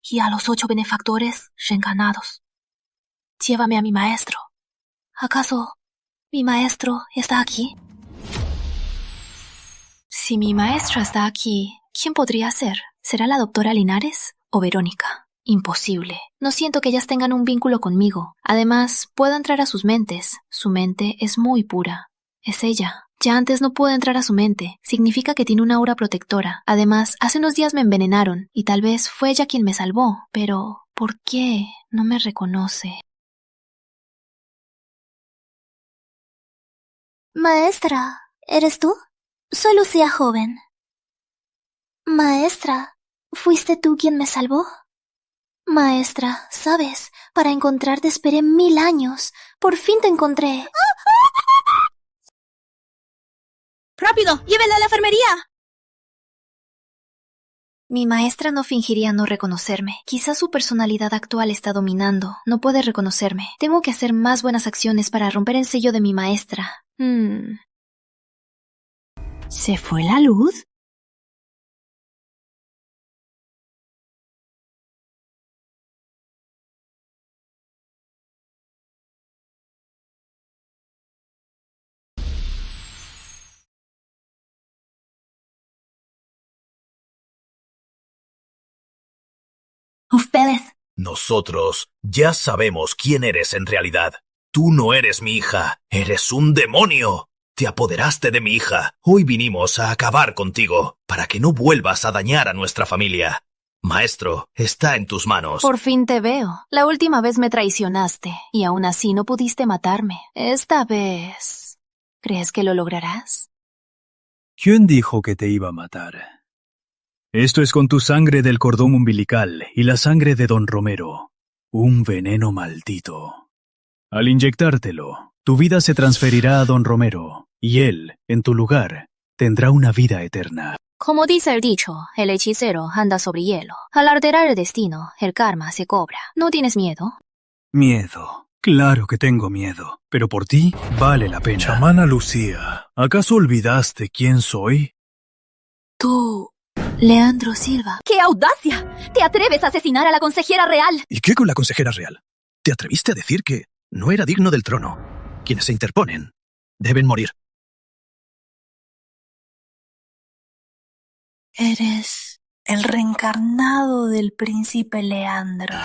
Y a los 8 benefactores reencarnados. Llévame a mi maestro. ¿Acaso mi maestro está aquí? Si mi maestro está aquí, ¿quién podría ser? ¿Será la doctora Linares o Verónica? Imposible. No siento que ellas tengan un vínculo conmigo. Además, puedo entrar a sus mentes. Su mente es muy pura. Es ella. Ya antes no pude entrar a su mente. Significa que tiene una aura protectora. Además, hace unos días me envenenaron, y tal vez fue ella quien me salvó. Pero, ¿por qué no me reconoce? Maestra, ¿eres tú? Soy Lucía joven. Maestra, ¿fuiste tú quien me salvó? Maestra, ¿sabes? Para encontrarte esperé 1000 años. Por fin te encontré. ¡Rápido! ¡Llévenla a la enfermería! Mi maestra no fingiría no reconocerme. Quizás su personalidad actual está dominando. No puede reconocerme. Tengo que hacer más buenas acciones para romper el sello de mi maestra. ¿Se fue la luz? Ustedes. Nosotros ya sabemos quién eres en realidad. Tú no eres mi hija, eres un demonio. Te apoderaste de mi hija. Hoy vinimos a acabar contigo, para que no vuelvas a dañar a nuestra familia. Maestro, está en tus manos. Por fin te veo. La última vez me traicionaste, y aún así no pudiste matarme. Esta vez... ¿crees que lo lograrás? ¿Quién dijo que te iba a matar? Esto es con tu sangre del cordón umbilical y la sangre de Don Romero. Un veneno maldito. Al inyectártelo, tu vida se transferirá a Don Romero, y él, en tu lugar, tendrá una vida eterna. Como dice el dicho, el hechicero anda sobre hielo. Al alterar el destino, el karma se cobra. ¿No tienes miedo? Miedo. Claro que tengo miedo, pero por ti vale la pena. Chamana Lucía, ¿acaso olvidaste quién soy? Tú, Leandro Silva. ¡Qué audacia! ¿Te atreves a asesinar a la consejera real? ¿Y qué con la consejera real? ¿Te atreviste a decir que no era digno del trono? Quienes se interponen deben morir. Eres el reencarnado del príncipe Leandro.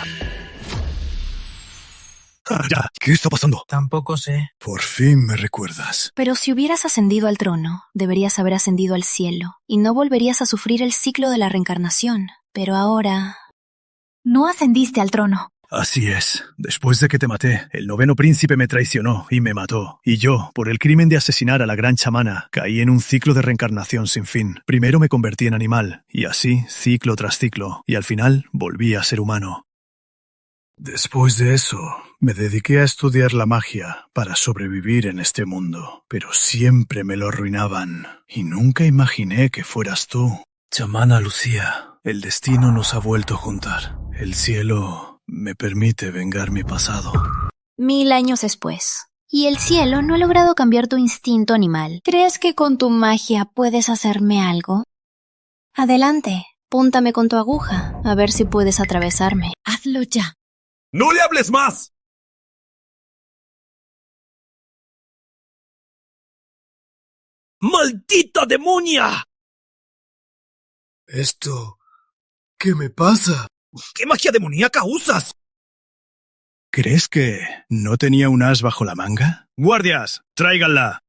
Ya, ¿qué está pasando? Tampoco sé. Por fin me recuerdas. Pero si hubieras ascendido al trono, deberías haber ascendido al cielo, y no volverías a sufrir el ciclo de la reencarnación. Pero ahora... No ascendiste al trono. Así es. Después de que te maté, el 9º príncipe me traicionó y me mató. Y yo, por el crimen de asesinar a la gran chamana, caí en un ciclo de reencarnación sin fin. Primero me convertí en animal, y así, ciclo tras ciclo, y al final volví a ser humano. Después de eso, me dediqué a estudiar la magia para sobrevivir en este mundo, pero siempre me lo arruinaban, y nunca imaginé que fueras tú. Chamana Lucía, el destino nos ha vuelto a juntar. El cielo me permite vengar mi pasado. 1000 años después. Y el cielo no ha logrado cambiar tu instinto animal. ¿Crees que con tu magia puedes hacerme algo? Adelante, púntame con tu aguja, a ver si puedes atravesarme. Hazlo ya. ¡No le hables más! ¡Maldita demonia! Esto... ¿qué me pasa? ¿Qué magia demoníaca usas? ¿Crees que no tenía un as bajo la manga? ¡Guardias! ¡Tráiganla!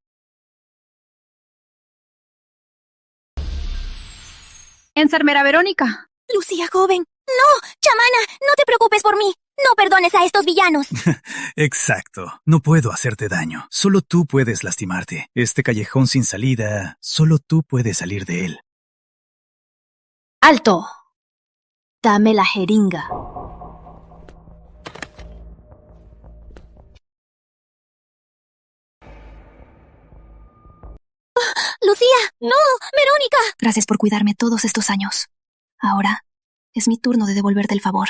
Enfermera Verónica. Lucía, joven. No, chamana, no te preocupes por mí. No perdones a estos villanos. Exacto. No puedo hacerte daño. Solo tú puedes lastimarte. Este callejón sin salida, solo tú puedes salir de él. ¡Alto! Dame la jeringa. Lucía, no, Verónica. Gracias por cuidarme todos estos años. Ahora es mi turno de devolverte el favor.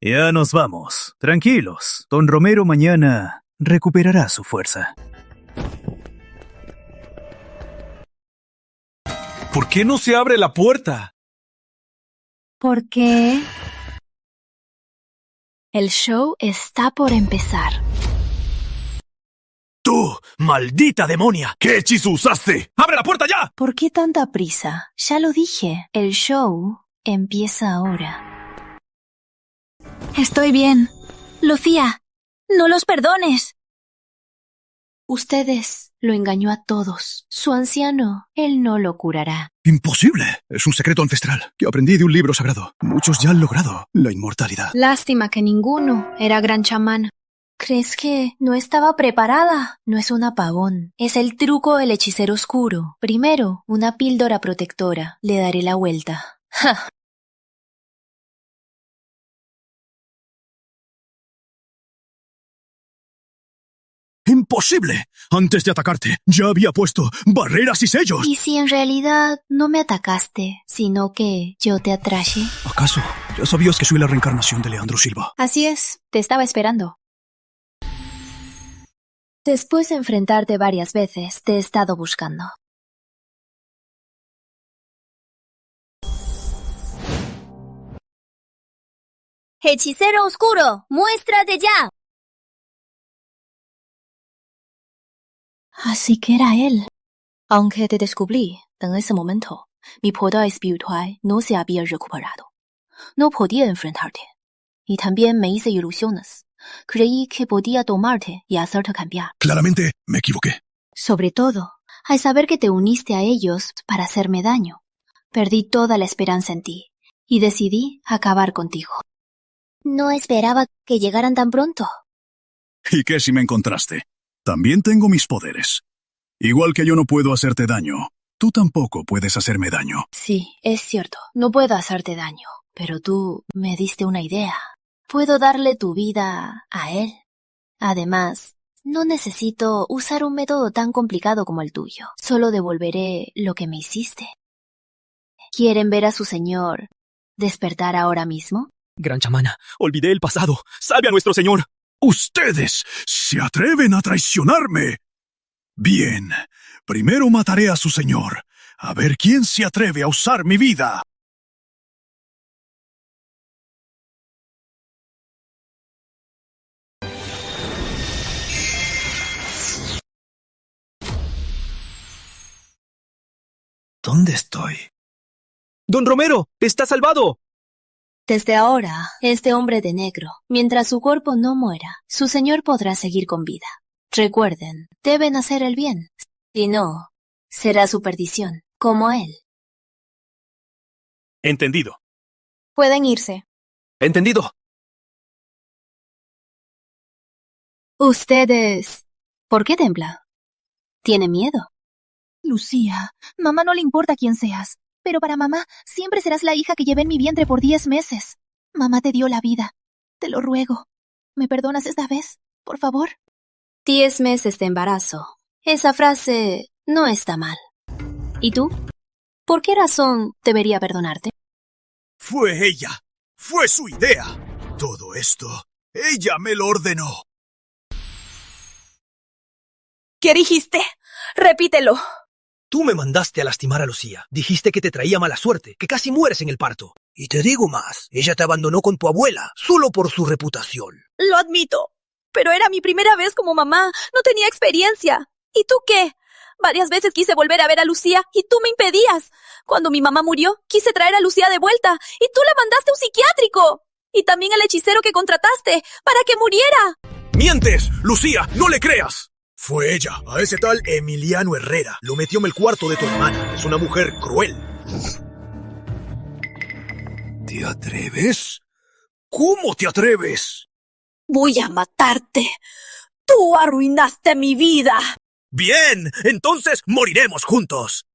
Ya nos vamos. Tranquilos. Don Romero mañana recuperará su fuerza. ¿Por qué no se abre la puerta? ¿Por qué? El show está por empezar. ¡Tú, maldita demonia! ¿Qué hechizo usaste? ¡Abre la puerta ya! ¿Por qué tanta prisa? Ya lo dije, el show empieza ahora. Estoy bien. Lucía, no los perdones. Ustedes lo engañó a todos. Su anciano, él no lo curará. ¡Imposible! Es un secreto ancestral que aprendí de un libro sagrado. Muchos ya han logrado la inmortalidad. Lástima que ninguno era gran chamán. ¿Crees que no estaba preparada? No es un apagón. Es el truco del hechicero oscuro. Primero, una píldora protectora. Le daré la vuelta. ¡Ja! ¡Imposible! Antes de atacarte, ya había puesto barreras y sellos. ¿Y si en realidad no me atacaste, sino que yo te atraje? ¿Acaso ya sabías que soy la reencarnación de Leandro Silva? Así es, te estaba esperando. Después de enfrentarte varias veces, te he estado buscando. Hechicero oscuro, muéstrate ya. Así que era él. Aunque te descubrí en ese momento, mi poder espiritual no se había recuperado. No podía enfrentarte. Y también me hice ilusiones. Creí que podía tomarte y hacerte cambiar. Claramente me equivoqué. Sobre todo, al saber que te uniste a ellos para hacerme daño, perdí toda la esperanza en ti y decidí acabar contigo. No esperaba que llegaran tan pronto. ¿Y qué si me encontraste? También tengo mis poderes. Igual que yo no puedo hacerte daño, tú tampoco puedes hacerme daño. Sí, es cierto, no puedo hacerte daño, pero tú me diste una idea. Puedo darle tu vida a él. Además, no necesito usar un método tan complicado como el tuyo. Solo devolveré lo que me hiciste. ¿Quieren ver a su señor despertar ahora mismo? Gran chamana, olvidé el pasado. ¡Salve a nuestro señor! ¡Ustedes se atreven a traicionarme! Bien, primero mataré a su señor. A ver quién se atreve a usar mi vida. ¿Dónde estoy? ¡Don Romero! ¡Está salvado! Desde ahora, este hombre de negro, mientras su cuerpo no muera, su señor podrá seguir con vida. Recuerden, deben hacer el bien. Si no, será su perdición, como él. Entendido. Pueden irse. Entendido. Ustedes... ¿Por qué tembla? ¿Tiene miedo? Lucía, mamá no le importa quién seas, pero para mamá siempre serás la hija que llevé en mi vientre por 10 meses. Mamá te dio la vida. Te lo ruego. ¿Me perdonas esta vez? Por favor. 10 meses de embarazo. Esa frase no está mal. ¿Y tú? ¿Por qué razón debería perdonarte? Fue ella. Fue su idea. Todo esto, ella me lo ordenó. ¿Qué dijiste? Repítelo. Tú me mandaste a lastimar a Lucía. Dijiste que te traía mala suerte, que casi mueres en el parto. Y te digo más, ella te abandonó con tu abuela, solo por su reputación. Lo admito, pero era mi primera vez como mamá. No tenía experiencia. ¿Y tú qué? Varias veces quise volver a ver a Lucía y tú me impedías. Cuando mi mamá murió, quise traer a Lucía de vuelta y tú la mandaste a un psiquiátrico. Y también al hechicero que contrataste para que muriera. ¡Mientes! ¡Lucía, no le creas! Fue ella, a ese tal Emiliano Herrera. Lo metió en el cuarto de tu hermana. Es una mujer cruel. ¿Te atreves? ¿Cómo te atreves? Voy a matarte. Tú arruinaste mi vida. Bien, entonces moriremos juntos.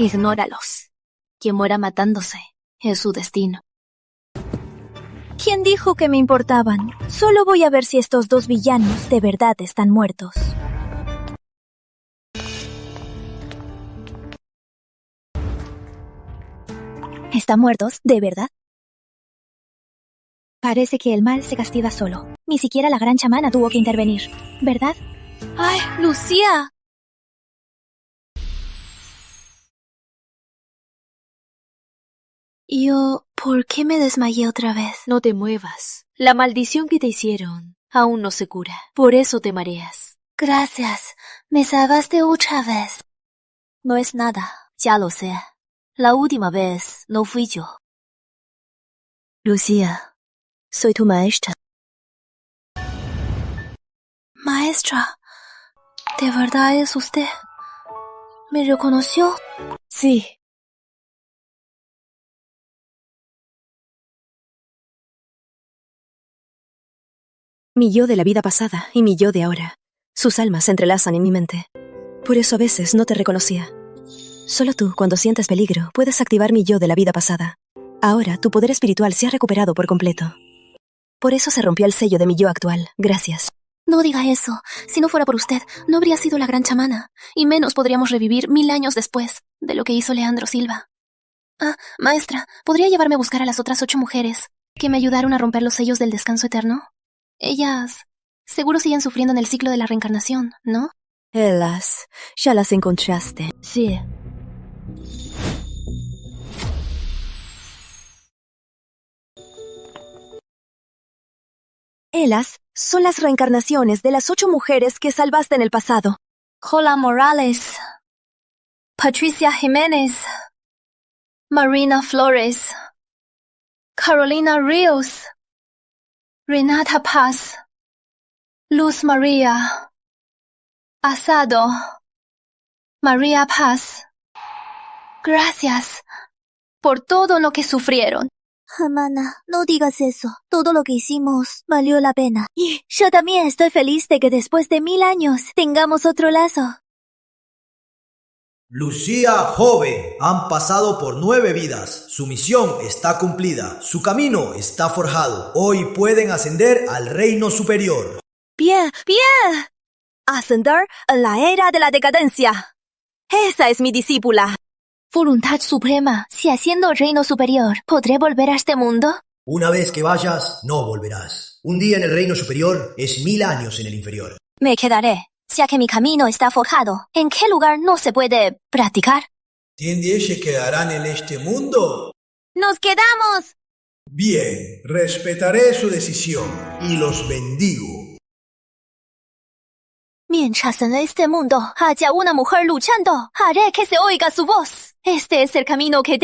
Ignóralos. Quien muera matándose es su destino. ¿Quién dijo que me importaban? Solo voy a ver si estos dos villanos de verdad están muertos. ¿Están muertos, de verdad? Parece que el mal se castiga solo. Ni siquiera la gran chamana tuvo que intervenir, ¿verdad? ¡Ay, Lucía! ¿Por qué me desmayé otra vez? No te muevas. La maldición que te hicieron aún no se cura. Por eso te mareas. Gracias. Me salvaste otra vez. No es nada. Ya lo sé. La última vez no fui yo. Lucía, soy tu maestra. Maestra, ¿de verdad es usted? ¿Me reconoció? Sí. Mi yo de la vida pasada y mi yo de ahora. Sus almas se entrelazan en mi mente. Por eso a veces no te reconocía. Solo tú, cuando sientes peligro, puedes activar mi yo de la vida pasada. Ahora tu poder espiritual se ha recuperado por completo. Por eso se rompió el sello de mi yo actual. Gracias. No diga eso. Si no fuera por usted, no habría sido la gran chamana. Y menos podríamos revivir 1000 años después de lo que hizo Leandro Silva. Ah, maestra, ¿podría llevarme a buscar a las otras 8 mujeres que me ayudaron a romper los sellos del descanso eterno? Ellas seguro siguen sufriendo en el ciclo de la reencarnación, ¿no? Ellas, ya las encontraste. Sí. Ellas son las reencarnaciones de las 8 mujeres que salvaste en el pasado. Jola Morales, Patricia Jiménez, Marina Flores, Carolina Ríos, Renata Paz, Luz María, Asado, María Paz. Gracias por todo lo que sufrieron. Hermana, no digas eso. Todo lo que hicimos valió la pena. Y yo también estoy feliz de que después de 1000 años tengamos otro lazo. Lucía joven, han pasado por 9 vidas. Su misión está cumplida. Su camino está forjado. Hoy pueden ascender al reino superior. Bien, bien. Ascender en la era de la decadencia. Esa es mi discípula. Voluntad suprema, si asciendo al reino superior, ¿podré volver a este mundo? Una vez que vayas, no volverás. Un día en el reino superior es 1000 años en el inferior. Me quedaré, ya que mi camino está forjado. ¿En qué lugar no se puede practicar? ¿Tiende se quedarán en este mundo? ¡Nos quedamos! Bien, respetaré su decisión y los bendigo. Mientras en este mundo haya una mujer luchando, haré que se oiga su voz. Este es el camino que